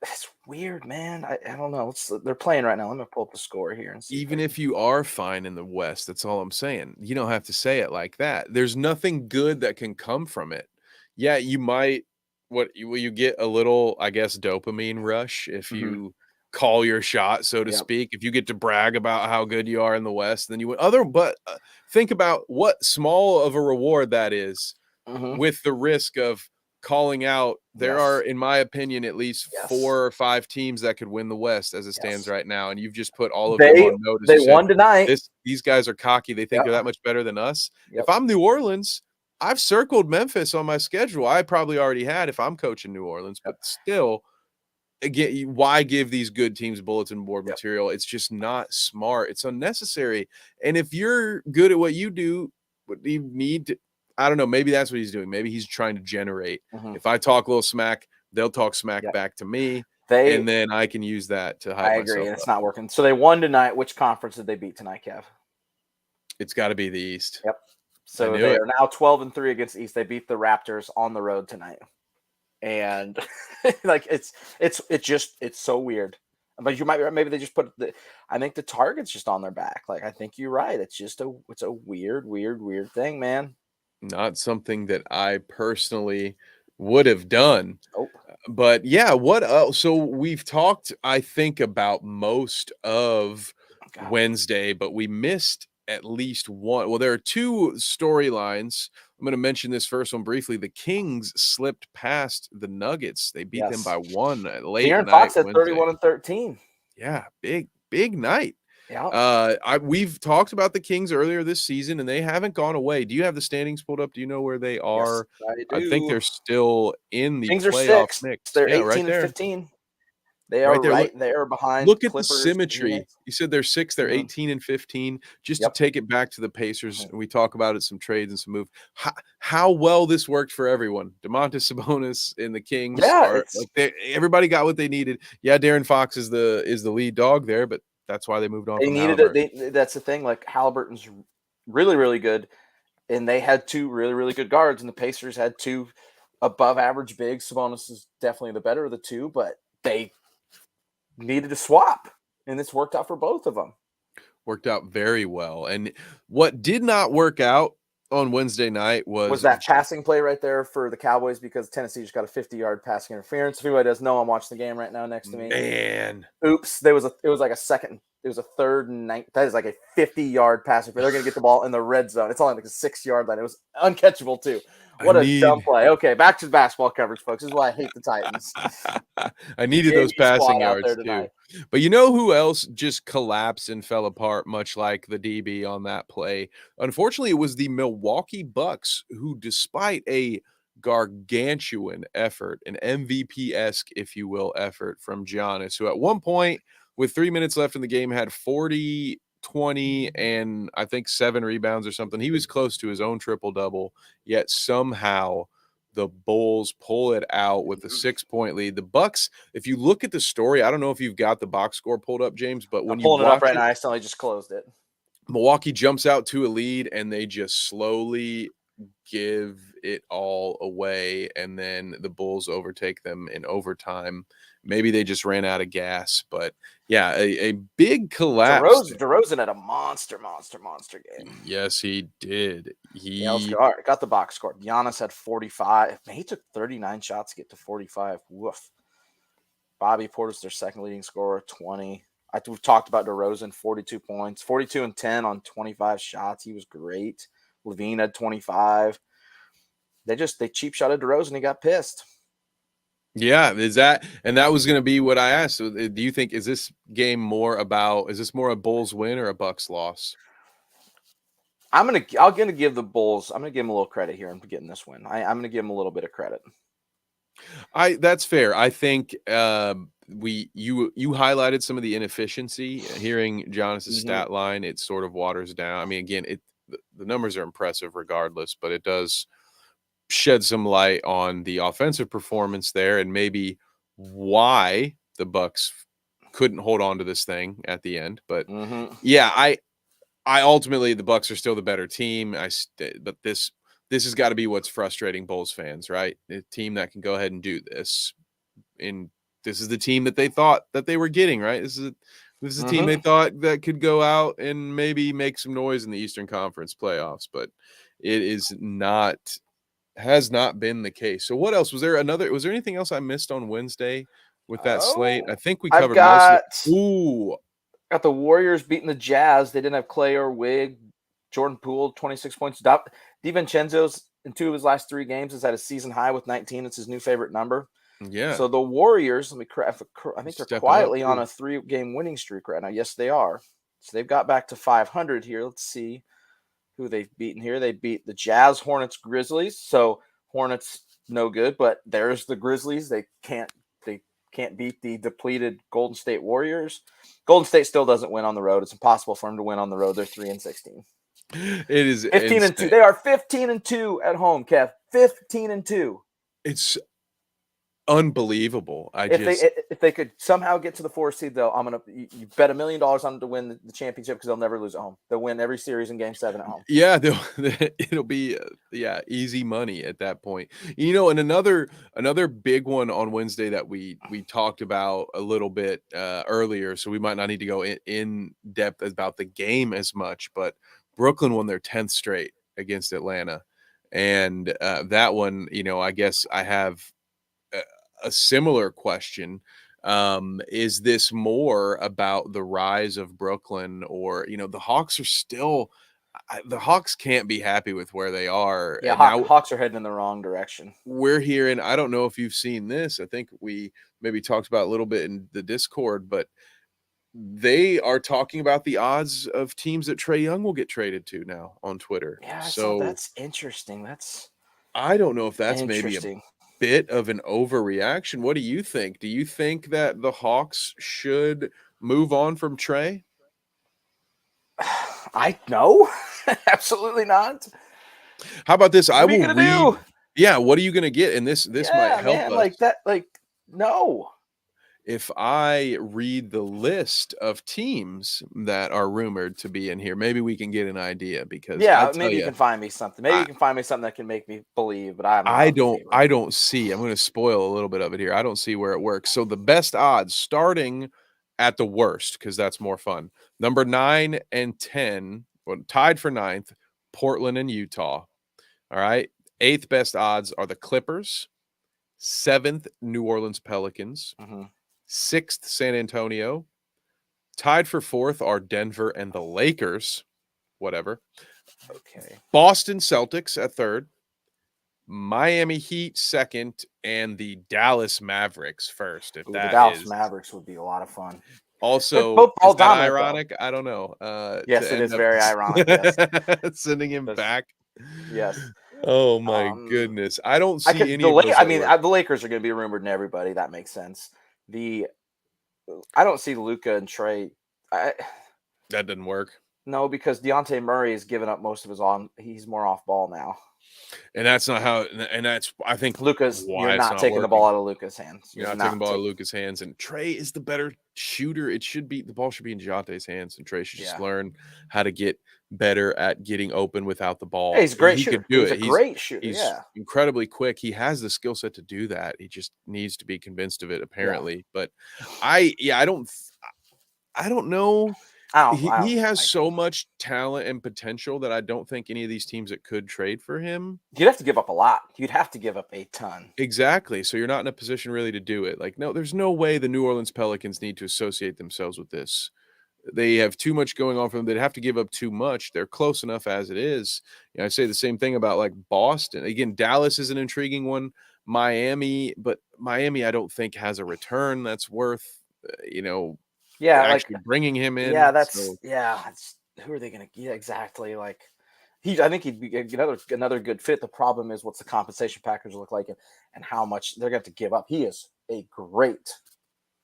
It's weird, man. I don't know. They're playing right now. Let me pull up the score here and see. Even if you are fine in the West, that's all I'm saying. You don't have to say it like that. There's nothing good that can come from it. Yeah, you might. You get a little, I guess, dopamine rush if you call your shot, so to speak. If you get to brag about how good you are in the West, then you would. But think about what small of a reward that is, with the risk of calling out. There are, in my opinion, at least 4 or 5 teams that could win the West as it stands right now, and you've just put all of them on notice. They won tonight. These guys are cocky. They think they're that much better than us. If I'm New Orleans, I've circled Memphis on my schedule. I probably already had if I'm coaching New Orleans, but still, again, why give these good teams bulletin board material? It's just not smart. It's unnecessary. And if you're good at what you do, what you need to, I don't know, maybe that's what he's doing. Maybe he's trying to generate. If I talk a little smack, they'll talk smack back to me, and then I can use that to hype myself. I agree. It's not working. So they won tonight. Which conference did they beat tonight, Kev? It's got to be the East. Yep. So they are now 12-3 against the East. They beat the Raptors on the road tonight, and like it's so weird. But maybe they just put I think the target's just on their back. Like, I think you're right. It's a weird thing, man. Not something that I personally would have done. Nope. But yeah, what else? So we've talked, I think, about most of Wednesday, but we missed at least one. Well, there are 2 storylines. I'm going to mention this first one briefly. The Kings slipped past the Nuggets. They beat them by 1 late De'Aaron night. Fox at 31-13. Yeah, big night. Yeah. We've talked about the Kings earlier this season, and they haven't gone away. Do you have the standings pulled up? Do you know where they are? Yes, I do. I think they're still in the Kings playoff mix. They're 18-15. They are right there behind. Look at Clippers, the symmetry. Phoenix. You said they're 6. They're 18-15. Just to take it back to the Pacers, and we talk about it, some trades and some moves. How well this worked for everyone. Domantas Sabonis and the Kings. Everybody got what they needed. Yeah, De'Aaron Fox is the lead dog there, but that's why they moved on. They needed it. That's the thing. Like, Halliburton's really, really good, and they had 2 really, really good guards, and the Pacers had 2 above average bigs. Sabonis is definitely the better of the 2, but they needed to swap, and it's worked out for both of them. Worked out very well. And what did not work out on Wednesday night was that passing play right there for the Cowboys, because Tennessee just got a 50-yard passing interference. If anybody doesn't know, I'm watching the game right now next to me. Man. Oops. It was like a second. It was a 3rd and 9. That is like a 50-yard passing play. They're going to get the ball in the red zone. It's only like a 6-yard line. It was uncatchable too. What a dumb play. Okay, back to the basketball coverage, folks. This is why I hate the Titans. I needed those passing yards too. But you know who else just collapsed and fell apart, much like the DB on that play? Unfortunately, it was the Milwaukee Bucks, who, despite a gargantuan effort, an MVP-esque, if you will, effort from Giannis, who at one point, with 3 minutes left in the game, had 40, 20 and I think 7 rebounds or something. He was close to his own triple-double, yet somehow the Bulls pull it out with a 6-point lead. The Bucks, if you look at the story, I don't know if you've got the box score pulled up, James, but when I'm you pulling it up watch right it, now. I accidentally just closed it. Milwaukee jumps out to a lead and they just slowly give it all away, and then the Bulls overtake them in overtime. Maybe they just ran out of gas, but yeah, a big collapse. DeRozan had a monster game. Yes, he did. Yeah, let's go. All right, got the box score. Giannis had 45. Man, he took 39 shots to get to 45. Woof. Bobby Portis, their second leading scorer, 20. We've talked about DeRozan, 42 points, 42 and 10 on 25 shots. He was great. Levine had 25. They cheap shotted DeRozan. He got pissed. Yeah, that was going to be what I asked. So do you think, is this more a Bulls win or a Bucks loss? I'm gonna give the Bulls. I'm gonna give them a little credit here in getting this win. I'm gonna give them a little bit of credit. That's fair. I think you highlighted some of the inefficiency. Hearing Giannis's stat line, it sort of waters down. I mean, again, the numbers are impressive regardless, but it does shed some light on the offensive performance there and maybe why the Bucks couldn't hold on to this thing at the end. But yeah, I ultimately, the Bucks are still the better team. But this has got to be what's frustrating Bulls fans, right? A team that can go ahead and do this, and this is the team that they thought that they were getting, right? This is a team they thought that could go out and maybe make some noise in the Eastern Conference playoffs, but it has not been the case. So what else was there? Was there anything else I missed on Wednesday with that slate? I think we covered most of it. Ooh. Got the Warriors beating the Jazz. They didn't have Clay or Wig. Jordan Poole, 26 points. DiVincenzo's in 2 of his last 3 games has had a season high with 19. It's his new favorite number. Yeah. So the Warriors, I think they're quietly on a 3-game winning streak right now. Yes, they are. So they've got back to 500 here. Let's see who they've beaten here. They beat the Jazz, Hornets, Grizzlies. So Hornets no good, but there's the Grizzlies. They can't beat the depleted Golden State Warriors. Golden State still doesn't win on the road. It's impossible for them to win on the road. They're 3-16. It is 15-2. They are 15-2 at home, Kev. 15-2. It's unbelievable. If they could somehow get to the 4th seed, though, you bet $1 million on them to win the championship because they'll never lose at home. They'll win every series in Game 7 at home. Yeah, it'll be easy money at that point. And another big one on Wednesday that we talked about a little bit earlier, so we might not need to go in depth about the game as much, but Brooklyn won their 10th straight against Atlanta, and that one, I guess I have a similar question. Is this more about the rise of Brooklyn, or the Hawks are still the Hawks can't be happy with where they are. Yeah, Hawks are heading in the wrong direction. We're hearing, I don't know if you've seen this, I think we maybe talked about a little bit in the Discord, but they are talking about the odds of teams that Trae Young will get traded to now on Twitter. Yeah, so that's interesting. I don't know if that's maybe a bit of an overreaction. What do you think? Do you think that the Hawks should move on from Trae? No, absolutely not. How about this? What are you gonna do? Yeah, what are you gonna get? And this might help us. Like that. No. If I read the list of teams that are rumored to be in here, maybe we can get an idea. Because maybe you can find me something. Maybe you can find me something that can make me believe. But I don't see. I'm going to spoil a little bit of it here. I don't see where it works. So the best odds, starting at the worst, because that's more fun. Number 9 and 10, tied for 9th, Portland and Utah. All right. 8th best odds are the Clippers. 7th, New Orleans Pelicans. 6th, San Antonio. Tied for 4th are Denver and the Lakers. Whatever. Okay. Boston Celtics at 3rd. Miami Heat 2nd. And the Dallas Mavericks 1st. The Dallas Mavericks would be a lot of fun. Also, is that ironic? I don't know. Yes, it is very ironic. Yes. Sending him back. Yes. Oh, my goodness. I don't see any of those. The Lakers are going to be rumored in everybody. That makes sense. I don't see Luka and Trae. That didn't work. No, because Deontay Murray has given up most of his on. He's more off ball now. And that's not how, and that's, I think, You're why it's not not taking the ball working. out of Luka's hands. You're not taking the ball out of Luka's hands, and Trey is the better shooter. The ball should be in Dejounte's hands, and Trey should just learn how to get better at getting open without the ball. Yeah, he's a great He shooter. could do He's it. a great shooter. He's Yeah. incredibly quick. He has the skill set to do that. He just needs to be convinced of it, apparently. But I don't know. He has so much talent and potential that I don't think any of these teams that could trade for him. You'd have to give up a lot. You'd have to give up a ton. Exactly. So you're not in a position really to do it. Like, no, there's no way the New Orleans Pelicans need to associate themselves with this. They have too much going on for them. They'd have to give up too much. They're close enough as it is. I say the same thing about like Boston. Again, Dallas is an intriguing one. Miami, but Miami I don't think has a return that's worth, actually bringing him in. Yeah, who are they going to? Yeah, exactly. Like I think he'd be another good fit. The problem is what's the compensation package look like and how much they're going to give up. He is a great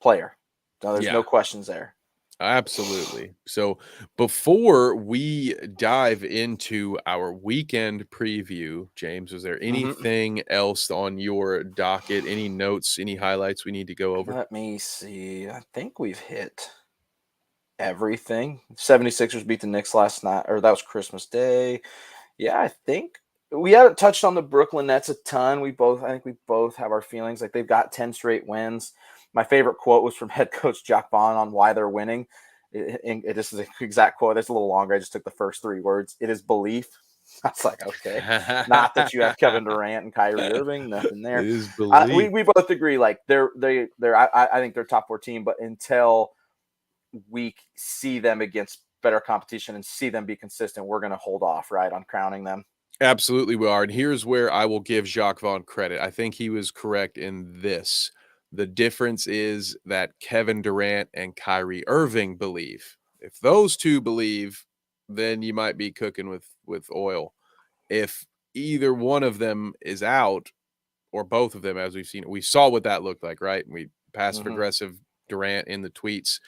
player. No, there's no questions there. Absolutely. So before we dive into our weekend preview, James, is there anything else on your docket? Any notes, any highlights we need to go over? Let me see. I think we've hit everything. 76ers beat the Knicks last night, or that was Christmas Day. Yeah, I think we haven't touched on the Brooklyn Nets a ton. I think we both have our feelings. Like they've got 10 straight wins. My favorite quote was from head coach Jacques Vaughn on why they're winning. This is the exact quote. It's a little longer. I just took the first 3 words. It is belief. I was like, okay. Not that you have Kevin Durant and Kyrie Irving. Nothing there. It is belief. We both agree. Like I think they're top 4 team, but until we see them against better competition and see them be consistent, we're going to hold off, right, on crowning them. Absolutely, we are. And here's where I will give Jacques Vaughn credit. I think he was correct in this. The difference is that Kevin Durant and Kyrie Irving believe. If those two believe, then you might be cooking with oil. If either one of them is out, or both of them, as we've seen, we saw what that looked like, right? We passive aggressive Durant in the tweets.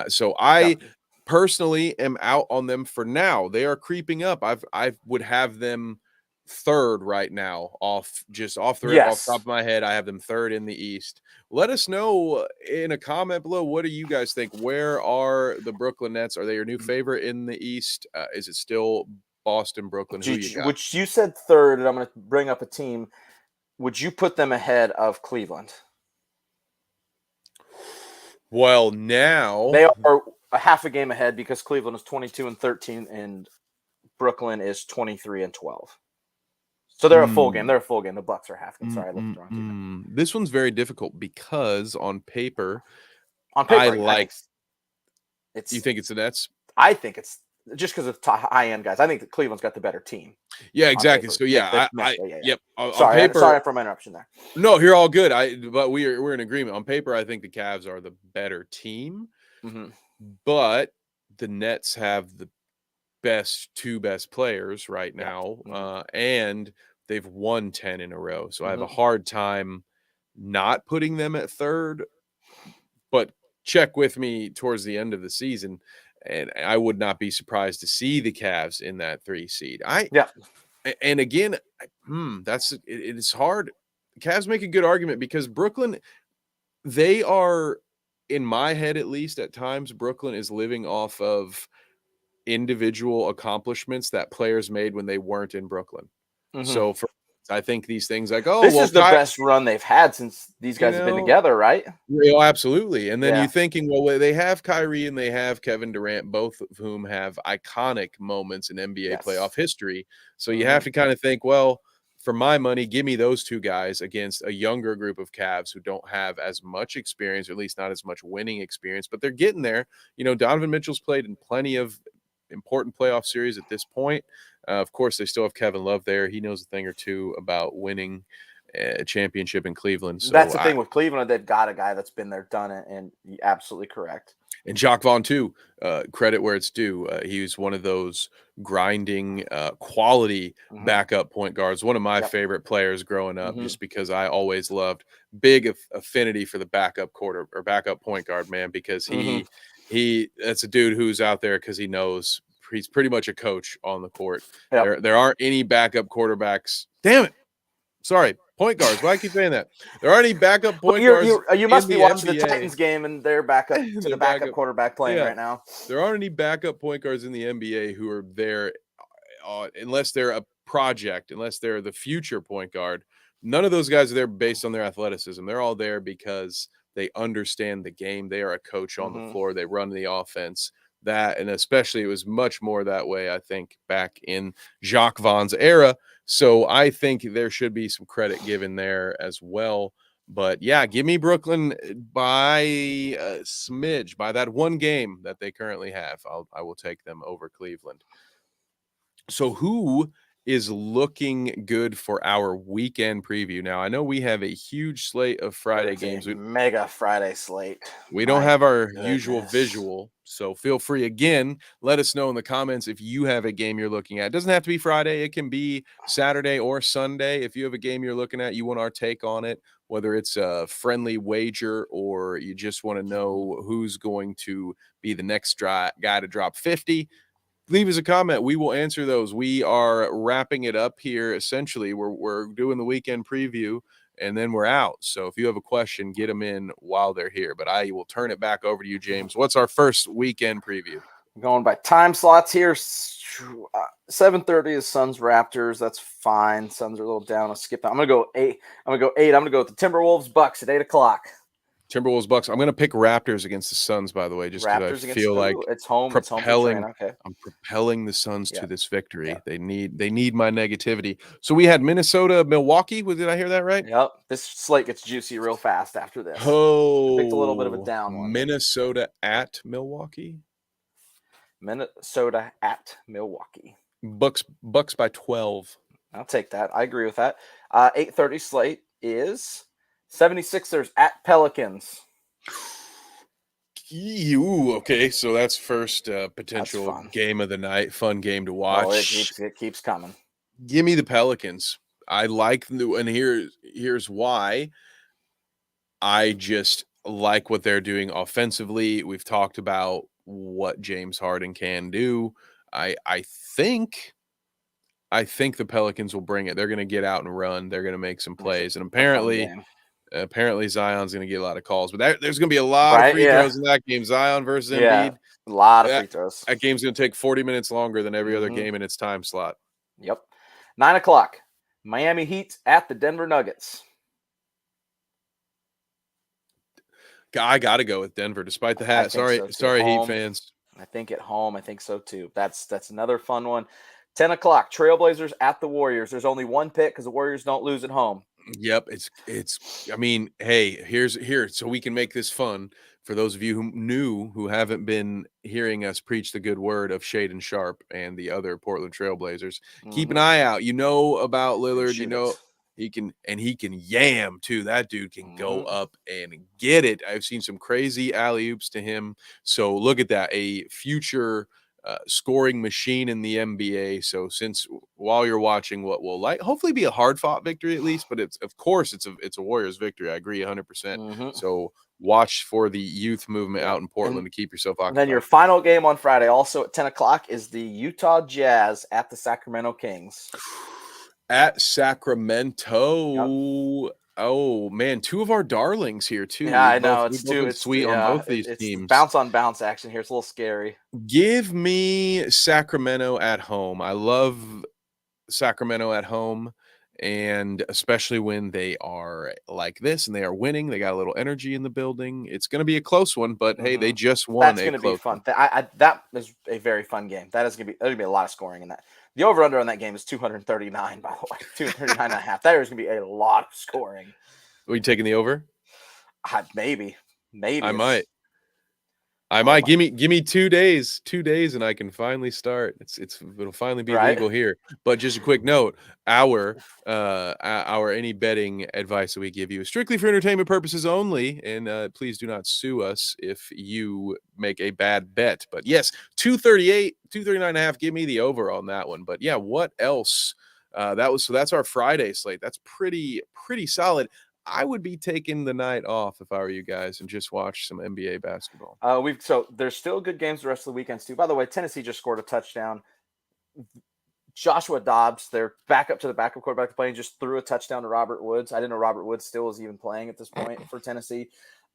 So I personally am out on them for now. They are creeping up. I would have them third right now off the top of my head. I have them third in the East. Let us know in a comment below. What do you guys think? Where are the Brooklyn Nets? Are they your new favorite in the East? Is it still Boston, Brooklyn? Who you got? Which you said third, and I'm going to bring up a team. Would you put them ahead of Cleveland? Well, now they are a half a game ahead because Cleveland is 22-13 and Brooklyn is 23-12. So they're a full game. They're a full game. The Bucks are half game. Sorry, I looked wrong. This one's very difficult because on paper, I like. You think it's the Nets? I think it's just because of high end guys. I think that Cleveland's got the better team. Yeah, exactly. So yep. Sorry for my interruption there. No, you're all good. But we're in agreement. On paper, I think the Cavs are the better team. But the Nets have the two best players right now, and they've won 10 in a row. So I have a hard time not putting them at third. But check with me towards the end of the season, and I would not be surprised to see the Cavs in that 3 seed. And again, it is hard. The Cavs make a good argument because Brooklyn, they are, in my head at least, at times, Brooklyn is living off of individual accomplishments that players made when they weren't in Brooklyn. So I think these things like, this is the best run they've had since these guys have been together, right? Oh, absolutely. And then you're thinking, well, they have Kyrie and they have Kevin Durant, both of whom have iconic moments in NBA playoff history. So you have to kind of think, well, for my money, give me those two guys against a younger group of Cavs who don't have as much experience, or at least not as much winning experience, but they're getting there. Donovan Mitchell's played in plenty of important playoff series at this point. Of course, they still have Kevin Love there. He knows a thing or two about winning a championship in Cleveland. So that's the thing with Cleveland. They've got a guy that's been there, done it, and you're absolutely correct. And Jacques Vaughn, too, credit where it's due. He was one of those grinding, quality backup point guards. One of my favorite players growing up, just because I always loved big affinity for the backup quarter or backup point guard, man, because That's a dude who's out there because he knows he's pretty much a coach on the court. Yep. There aren't any backup quarterbacks. Damn it. Sorry, point guards. Why do I keep saying that? There aren't any backup point guards. You in must be the watching NBA. the Titans game and they're back up to Their the backup quarterback playing right now. There aren't any backup point guards in the NBA who are there unless they're a project, unless they're the future point guard. None of those guys are there based on their athleticism. They're all there because they understand the game. They are a coach on the floor. They run the offense. That, and especially it was much more that way, I think, back in Jacques Vaughn's era. So I think there should be some credit given there as well. But yeah, give me Brooklyn by a smidge, by that one game that they currently have. I will take them over Cleveland. So who is looking good for our weekend preview? Now, I know we have a huge slate of Friday games. Mega Friday slate. We don't have our usual visual, so feel free again. Let us know in the comments if you have a game you're looking at. It doesn't have to be Friday. It can be Saturday or Sunday. If you have a game you're looking at, you want our take on it, whether it's a friendly wager or you just want to know who's going to be the next guy to drop 50. Leave us a comment. We will answer those. We are wrapping it up here. Essentially, we're doing the weekend preview, and then we're out. So if you have a question, get them in while they're here. But I will turn it back over to you, James. What's our first weekend preview? Going by time slots here. 7:30 is Suns Raptors. That's fine. Suns are a little down. I'll skip that. I'm gonna go 8. I'm gonna go with the Timberwolves Bucks at 8:00. Timberwolves Bucks. I'm going to pick Raptors against the Suns, by the way, just because I feel like it's home. I'm propelling the Suns to this victory. Yeah. They need my negativity. So we had Minnesota, Milwaukee. Did I hear that right? Yep. This slate gets juicy real fast after this. Oh, I picked a little bit of a down one. Minnesota at Milwaukee. Minnesota at Milwaukee. Bucks by 12. I'll take that. I agree with that. 8:30 slate is 76ers at Pelicans. Ooh, okay. So that's first potential game of the night. Fun game to watch. Oh, it keeps coming. Give me the Pelicans. I like and here's why. I just like what they're doing offensively. We've talked about what James Harden can do. I think the Pelicans will bring it. They're going to get out and run. They're going to make some plays, and apparently Zion's going to get a lot of calls. But there's going to be a lot of free throws in that game. Zion versus Embiid. A lot of free throws. That game's going to take 40 minutes longer than every other game in its time slot. Yep. 9:00. Miami Heat at the Denver Nuggets. I got to go with Denver, despite the hat. Sorry, Heat fans. I think at home. I think so too. That's another fun one. 10:00. Trailblazers at the Warriors. There's only one pick because the Warriors don't lose at home. Yep, it's. I mean, hey, here, so we can make this fun for those of you who haven't been hearing us preach the good word of Shaedon Sharpe and the other Portland Trailblazers. Keep an eye out. You know about Lillard. You know he can yam too. That dude can go up and get it. I've seen some crazy alley-oops to him. So look at that, a future scoring machine in the NBA. So while you're watching what will hopefully be a hard-fought victory at least, but it's a Warriors victory. I agree 100%. So watch for the youth movement out in Portland to keep yourself occupied. And then your final game on Friday, also at 10:00, is the Utah Jazz at the Sacramento Kings. At Sacramento. Yep. Oh man, two of our darlings here too. Yeah, I know. It's sweet on both these teams. Bounce on bounce action here. It's a little scary. Give me Sacramento at home. I love Sacramento at home, and especially when they are like this and they are winning. They got a little energy in the building. It's going to be a close one, but hey, they just won. That's going to be fun. That is a very fun game. There's going to be a lot of scoring in that. The over-under on that game is 239, by the way. 239.5. There's going to be a lot of scoring. Are you taking the over? Maybe. I might. Give me 2 days, and I can finally start. It'll finally be legal here. But just a quick note: our any betting advice that we give you is strictly for entertainment purposes only, and please do not sue us if you make a bad bet. But yes, 238, 239.5. Give me the over on that one. But yeah, what else? That's our Friday slate. That's pretty solid. I would be taking the night off if I were you guys and just watch some NBA basketball. So there's still good games the rest of the weekends too. By the way, Tennessee just scored a touchdown. Joshua Dobbs, their backup to the backup quarterback playing, just threw a touchdown to Robert Woods. I didn't know Robert Woods still was even playing at this point for Tennessee.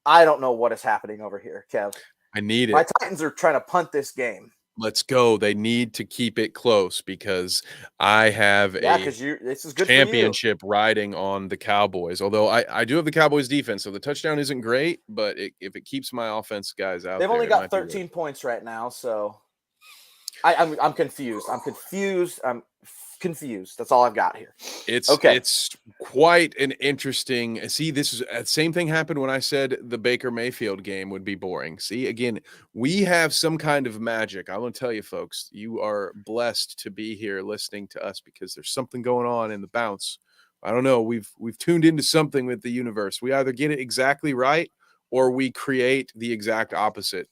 I don't know what is happening over here, Kev. I need My it. Titans are trying to punt this game. Let's go. They need to keep it close because I have Yeah, a because this is good for you. championship riding on the Cowboys. Although I do have the Cowboys defense, so the touchdown isn't great, but if it keeps my offense guys out, They've only there, got 13 points right now, so I'm confused. I'm confused. That's all I've got here. It's quite an interesting. See, this is same thing happened when I said the Baker Mayfield game would be boring. See, again, we have some kind of magic. I want to tell you, folks, you are blessed to be here listening to us because there's something going on in the bounce. I don't know. We've tuned into something with the universe. We either get it exactly right or we create the exact opposite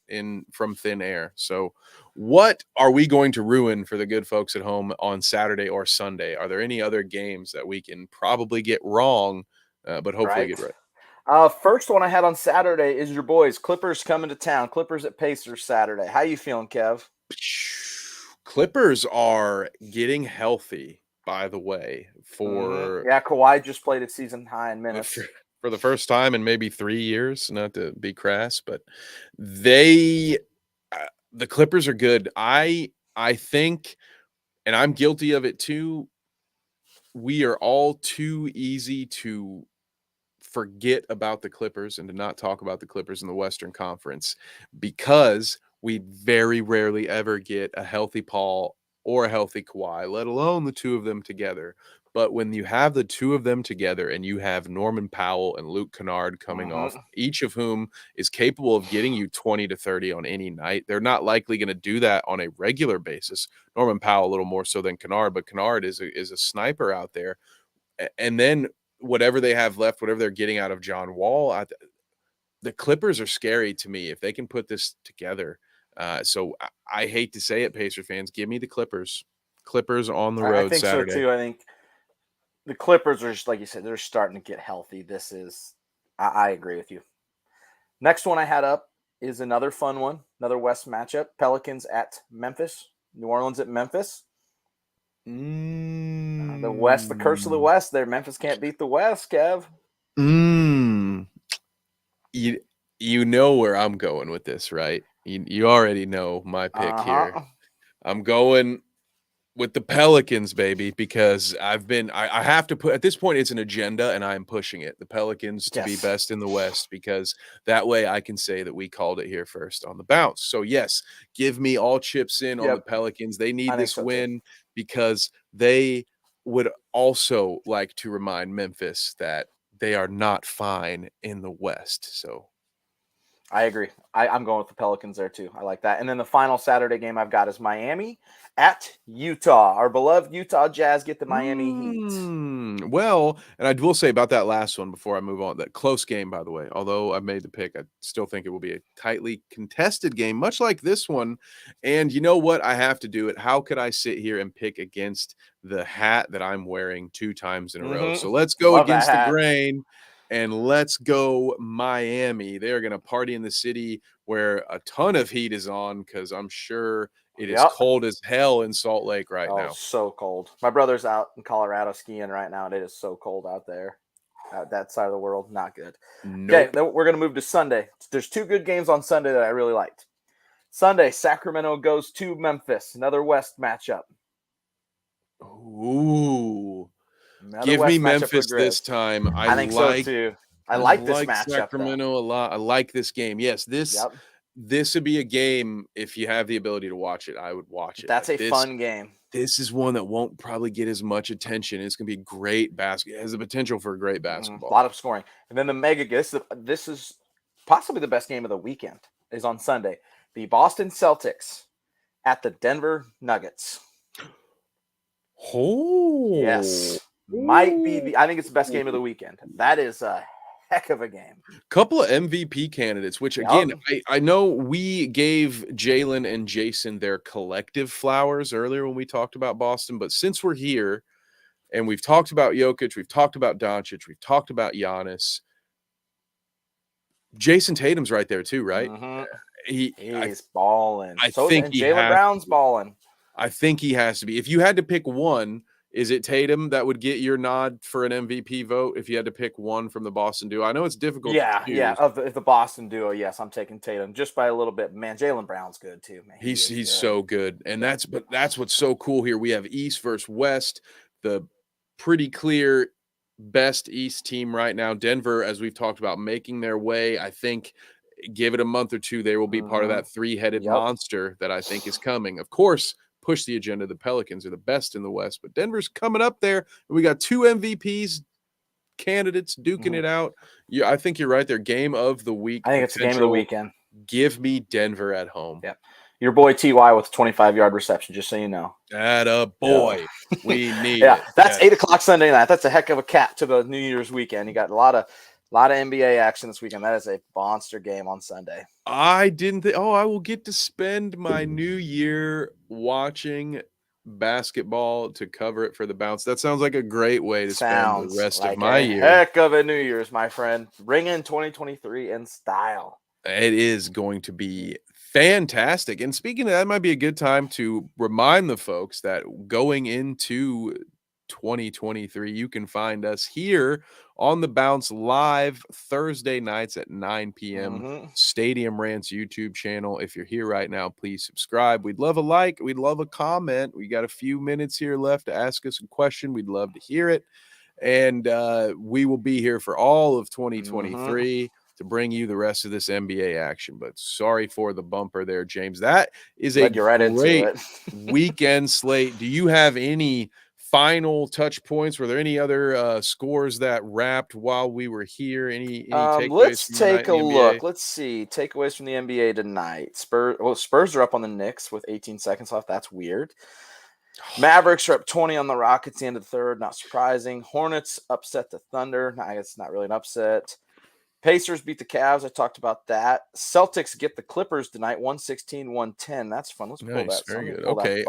from thin air. So what are we going to ruin for the good folks at home on Saturday or Sunday? Are there any other games that we can probably get wrong, but hopefully get right? First one I had on Saturday is your boys, Clippers coming to town. Clippers at Pacers Saturday. How you feeling, Kev? Clippers are getting healthy, by the way, for yeah, Kawhi just played at season high in minutes. For the first time in maybe 3 years, not to be crass, but the Clippers are good. I think, and I'm guilty of it too, we are all too easy to forget about the Clippers and to not talk about the Clippers in the Western Conference because we very rarely ever get a healthy Paul or a healthy Kawhi, let alone the two of them together. But when you have the two of them together and you have Norman Powell and Luke Kennard coming off, each of whom is capable of getting you 20 to 30 on any night, they're not likely going to do that on a regular basis. Norman Powell a little more so than Kennard, but Kennard is a sniper out there. And then whatever they have left, whatever they're getting out of John Wall, the Clippers are scary to me if they can put this together. So I hate to say it, Pacer fans, give me the Clippers. Clippers on the road Saturday. I think so too. I think the Clippers are just, like you said, they're starting to get healthy. I agree with you. Next one I had up is another fun one, another West matchup. Pelicans at Memphis. New Orleans at Memphis. The West, the curse of the West there. Memphis can't beat the West, Kev. You know where I'm going with this, right? You already know my pick here. I'm going with the Pelicans, baby, because I have to put, at this point, it's an agenda and I'm pushing it. The Pelicans to be best in the West, because that way I can say that we called it here first on the bounce. So yes, give me all chips in on the Pelicans. They need this win because they would also like to remind Memphis that they are not fine in the West. So I agree. I'm going with the Pelicans there too. I like that. And then the final Saturday game I've got is Miami at Utah. Our beloved Utah Jazz get the Miami Heat. Well, and I will say about that last one before I move on, that close game, by the way, although I made the pick, I still think it will be a tightly contested game, much like this one. And you know what? I have to do it. How could I sit here and pick against the hat that I'm wearing 2 times in a row? So let's go against the grain. And let's go Miami. They're going to party in the city where a ton of heat is on because I'm sure it is cold as hell in Salt Lake right now. Oh, so cold. My brother's out in Colorado skiing right now, and it is so cold out there. That side of the world, not good. Nope. Okay, then we're going to move to Sunday. There's 2 good games on Sunday that I really liked. Sunday, Sacramento goes to Memphis. Another West matchup. Ooh. Give me Memphis this time. I think so too. I like this matchup. Sacramento a lot. I like this game. Yes, this would be a game if you have the ability to watch it. I would watch it. That's a fun game. This is one that won't probably get as much attention. It's going to be great basketball. It has the potential for a great basketball. A lot of scoring. And then the mega this is possibly the best game of the weekend is on Sunday. The Boston Celtics at the Denver Nuggets. Oh. Yes. Might be I think it's the best game of the weekend. That is a heck of a game. Couple of MVP candidates, which again, I know we gave Jalen and Jason their collective flowers earlier when we talked about Boston, but since we're here And we've talked about Jokic, we've talked about Doncic, we've talked about Giannis. Jason Tatum's right there too, right? Mm-hmm. He's balling. I So think and he Jaylen has Brown's balling. I think he has to be. If you had to pick one, is it Tatum that would get your nod for an MVP vote if you had to pick one from the Boston duo? I know it's difficult to choose. Of the Boston duo, yes, I'm taking Tatum just by a little bit. Man, Jaylen Brown's good too, man. He's good. so good. And that's what's so cool here. We have East versus West, the pretty clear best East team right now. Denver, as we've talked about, making their way. I think give it a month or two, they will be part of that three-headed monster that I think is coming. Of course, push the agenda. The Pelicans are the best in the West, but Denver's coming up there. We got 2 MVPs candidates duking it out. Yeah, I think you're right there. Game of the week. I think it's the game of the weekend. Give me Denver at home. Yep. Your boy T.Y. with a 25-yard reception, just so you know. Atta boy. Yeah. We need it. Yes. That's 8 o'clock Sunday night. That's a heck of a cap to the New Year's weekend. You got a lot of NBA action this weekend. That is a monster game on Sunday. I didn't think, I will get to spend my new year watching basketball to cover it for the bounce. That sounds like a great way to spend the rest of my year. Heck of a New Year's, my friend. Bring in 2023 in style. It is going to be fantastic. And speaking of that, might be a good time to remind the folks that going into 2023, you can find us here on the Bounce live Thursday nights at 9 p.m. Stadium Rants YouTube channel. If you're here right now, please subscribe. We'd love a like. We'd love a comment. We got a few minutes here left to ask us a question. We'd love to hear it. And we will be here for all of 2023 to bring you the rest of this NBA action. But sorry for the bumper there, James. That is a great weekend slate. Do you have any final touch points? Were there any other scores that wrapped while we were here? Any takeaways? Let's take a look. Let's see. Takeaways from the NBA tonight. Spurs are up on the Knicks with 18 seconds left. That's weird. Mavericks are up 20 on the Rockets at the end of the third. Not surprising. Hornets upset the Thunder. I guess not really an upset. Pacers beat the Cavs. I talked about that. Celtics get the Clippers tonight, 116-110. That's fun. Let's pull that. Very good. Okay.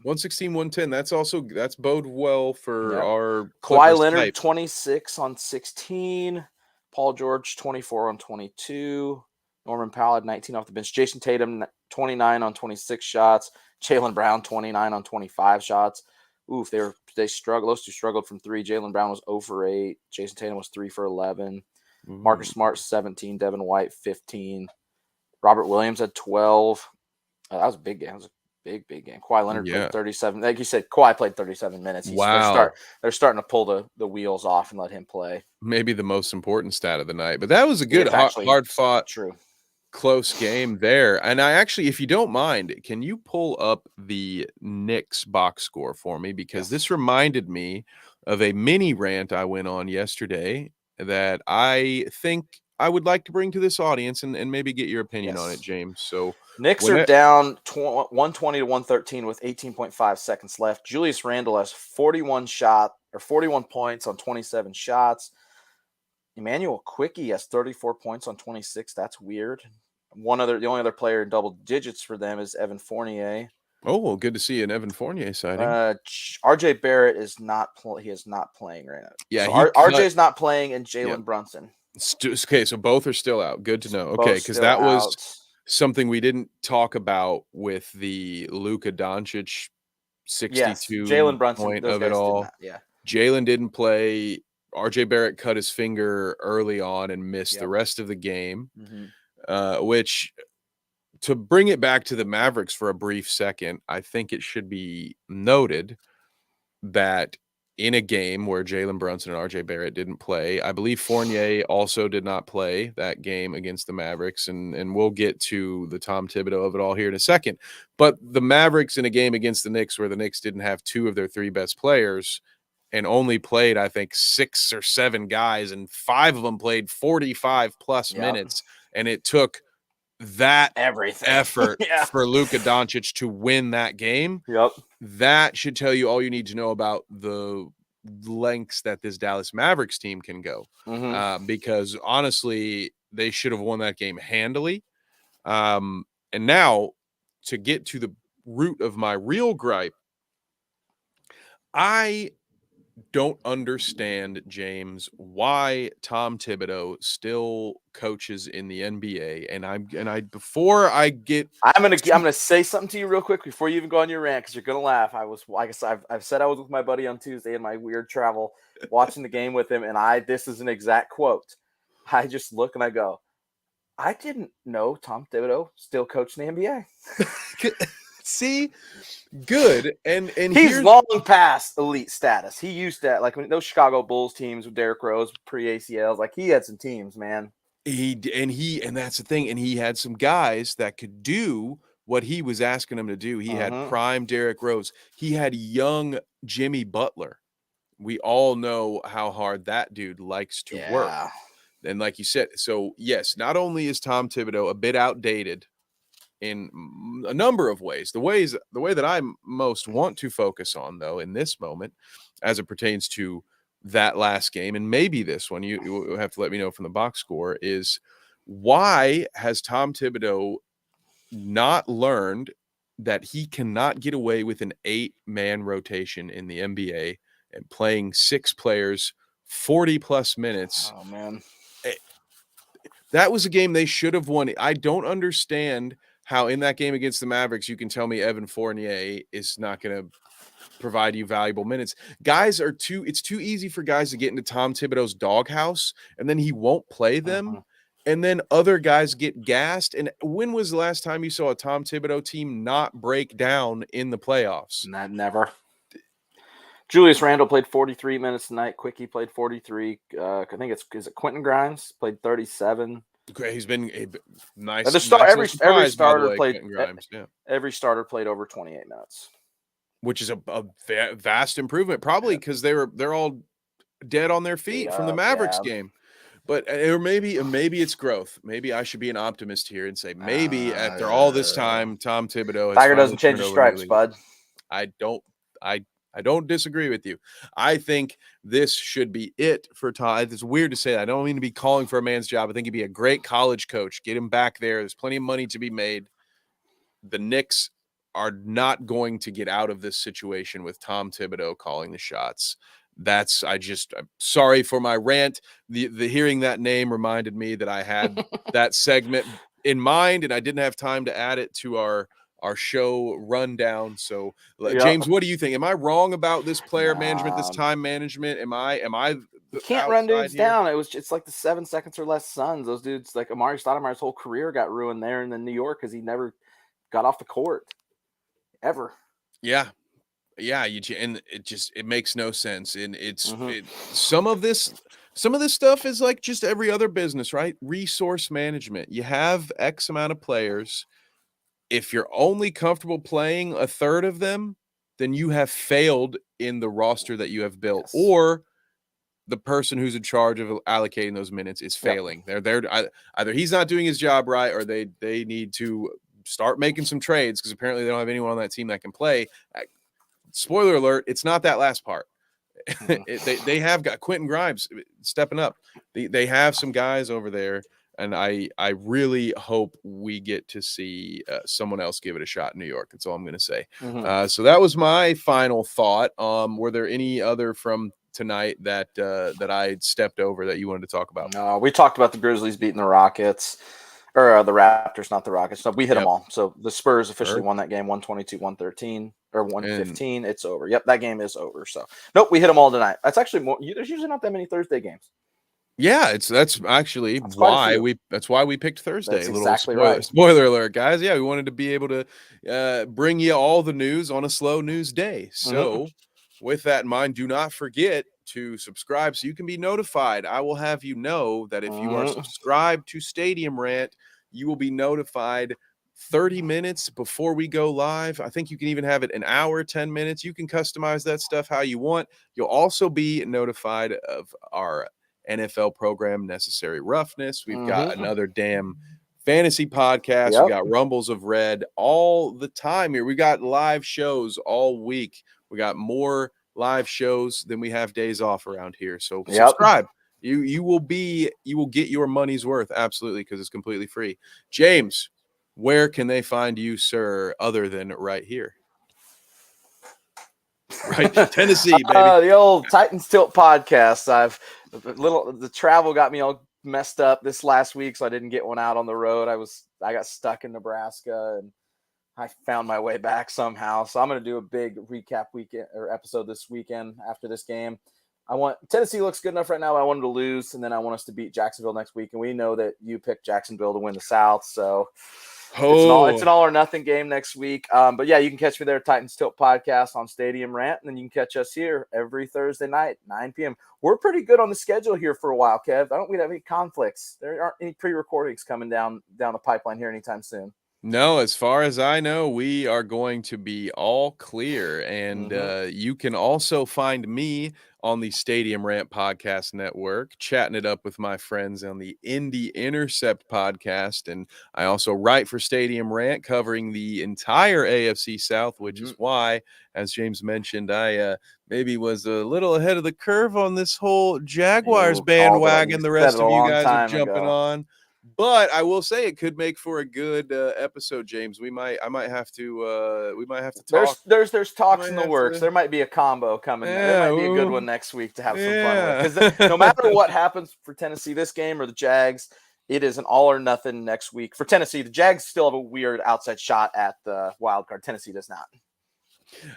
116-110. That's bode well for our Kawhi Leonard, type. 26 on 16. Paul George, 24 on 22. Norman Powell had 19 off the bench. Jason Tatum, 29 on 26 shots. Jaylen Brown, 29 on 25 shots. Oof, they struggled. Those two struggled from 3. Jaylen Brown was 0 for 8. Jason Tatum was 3 for 11. Marcus Smart, 17. Devin White, 15. Robert Williams had 12. That was a big game. That was a big game. Kawhi Leonard played 37. Like you said, Kawhi played 37 minutes. They're starting to pull the wheels off and let him play. Maybe the most important stat of the night. But that was a good, hard-fought, close game there. And I actually, if you don't mind, can you pull up the Knicks box score for me? Because this reminded me of a mini rant I went on yesterday that I think I would like to bring to this audience and maybe get your opinion on it, James. So Knicks are down 120 to 113 with 18.5 seconds left. Julius Randle has 41 points on 27 shots. Emmanuel Quickie has 34 points on 26. That's weird. The only other player in double digits for them is Evan Fournier. Oh, well, good to see an Evan Fournier sighting. RJ Barrett is not playing right now. Yeah, so RJ's not playing, and Jalen Brunson. Okay, so both are still out. Good to know. Okay, because that was something we didn't talk about with the Luka Doncic 62 Jalen Brunson point of it all. Jalen didn't play. RJ Barrett cut his finger early on and missed the rest of the game, which, to bring it back to the Mavericks for a brief second, I think it should be noted that in a game where Jalen Brunson and RJ Barrett didn't play, I believe Fournier also did not play that game against the Mavericks, and we'll get to the Tom Thibodeau of it all here in a second. But the Mavericks in a game against the Knicks where the Knicks didn't have 2 of their 3 best players and only played, I think, 6 or 7 guys, and 5 of them played 45-plus minutes, and it took that effort for Luka Doncic to win that game. That should tell you all you need to know about the lengths that this Dallas Mavericks team can go. Because honestly, they should have won that game handily. And now, to get to the root of my real gripe, I don't understand, James, why Tom Thibodeau still coaches in the NBA. Before I get I'm gonna say something to you real quick before you even go on your rant because you're gonna laugh. Like I said, I've said I was with my buddy on Tuesday in my weird travel watching the game with him, and this is an exact quote. I just look and I go, I didn't know Tom Thibodeau still coached in the NBA. see, good. And He's long past elite status. He used that, like when those Chicago Bulls teams with Derrick Rose pre ACLs, like he had some teams, man. And that's the thing. And he had some guys that could do what he was asking them to do. He had prime Derrick Rose. He had young Jimmy Butler. We all know how hard that dude likes to work. And like you said, so yes, not only is Tom Thibodeau a bit outdated in a number of ways, the way that I most want to focus on, though, in this moment, as it pertains to that last game, and maybe this one, you have to let me know from the box score, is why has Tom Thibodeau not learned that he cannot get away with an 8-man rotation in the NBA and playing 6 players 40+ minutes? Oh, man. That was a game they should have won. I don't understand how in that game against the Mavericks, you can tell me Evan Fournier is not going to provide you valuable minutes. It's too easy for guys to get into Tom Thibodeau's doghouse, and then he won't play them. And then other guys get gassed. And when was the last time you saw a Tom Thibodeau team not break down in the playoffs? Never. Julius Randle played 43 minutes tonight. Quickie played 43. I think is it Quentin Grimes played 37. Great. He's been a nice. Every starter played. Grimes, yeah. Every starter played over 28 minutes, which is a vast improvement. Probably because they're all dead on their feet from the Mavericks game. But or maybe it's growth. Maybe I should be an optimist here and say maybe after all this time, Tom Thibodeau has Tiger doesn't change his stripes, bud. I don't disagree with you. I think this should be it for Tom. It's weird to say that. I don't mean to be calling for a man's job. I think he'd be a great college coach. Get him back there. There's plenty of money to be made. The Knicks are not going to get out of this situation with Tom Thibodeau calling the shots. I'm sorry for my rant. The hearing that name reminded me that I had that segment in mind and I didn't have time to add it to our show rundown. So James, what do you think? Am I wrong about this player management, this time management? Am I you can't run dudes down. It's like the 7 seconds or less Suns. Those dudes, like Amari Stoudemire's whole career got ruined there in New York because he never got off the court ever. Yeah, and it makes no sense. And some of this stuff is like just every other business, right? Resource management. You have X amount of players. If you're only comfortable playing a third of them, then you have failed in the roster that you have built, or the person who's in charge of allocating those minutes is failing. They're either he's not doing his job right, or they need to start making some trades because apparently they don't have anyone on that team that can play. Spoiler alert, it's not that last part. They have got Quentin Grimes stepping up. They have some guys over there, and I really hope we get to see someone else give it a shot in New York. That's all I'm going to say. So that was my final thought. Were there any other from tonight that I stepped over that you wanted to talk about? No, we talked about the Grizzlies beating the Rockets. Or the Raptors, not the Rockets. So we hit them all. So the Spurs officially won that game 122-113 or 115. It's over. Yep, that game is over. So nope, we hit them all tonight. That's actually more. There's usually not that many Thursday games. Yeah, that's actually why we picked Thursday. That's exactly right. Spoiler alert, guys. Yeah, we wanted to be able to bring you all the news on a slow news day. So with that in mind, do not forget to subscribe so you can be notified. I will have you know that if you are subscribed to Stadium Rant, you will be notified 30 minutes before we go live. I think you can even have it an hour, 10 minutes. You can customize that stuff how you want. You'll also be notified of our NFL program, Necessary Roughness. We've got another damn fantasy podcast. We got Rumbles of Red all the time here. We got live shows all week. We got more live shows than we have days off around here. So subscribe. You will get your money's worth. Absolutely. Because it's completely free. James, where can they find you, sir, other than right here? Right, Tennessee, baby. The old Titans Tilt podcast. The travel got me all messed up this last week, so I didn't get one out on the road. I got stuck in Nebraska, and I found my way back somehow. So I'm going to do a big recap weekend or episode this weekend after this game. Tennessee looks good enough right now. But I want them to lose, and then I want us to beat Jacksonville next week. And we know that you picked Jacksonville to win the South, so it's an all or nothing game next week. But yeah, you can catch me there, Titans Tilt Podcast on Stadium Rant, and then you can catch us here every Thursday night, 9 p.m. We're pretty good on the schedule here for a while, Kev. I don't think we have any conflicts. There aren't any pre-recordings coming down the pipeline here anytime soon. No, as far as I know, we are going to be all clear. And you can also find me on the Stadium Rant Podcast Network, chatting it up with my friends on the Indie Intercept podcast. And I also write for Stadium Rant, covering the entire AFC South, which is why, as James mentioned, I maybe was a little ahead of the curve on this whole Jaguars bandwagon the rest of you guys are jumping on. But I will say it could make for a good episode, James. I might have to talk. There's talks in the works. There might be a combo coming. There might be a good one next week to have some fun with. Because no matter what happens for Tennessee this game or the Jags, it is an all or nothing next week. For Tennessee, the Jags still have a weird outside shot at the wild card. Tennessee does not.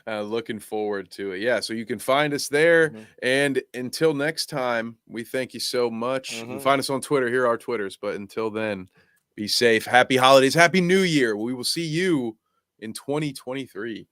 Looking forward to it. Yeah, so you can find us there. And until next time, we thank you so much. You can find us on Twitter. Here are our Twitters. But until then, be safe. Happy holidays. Happy New Year. We will see you in 2023.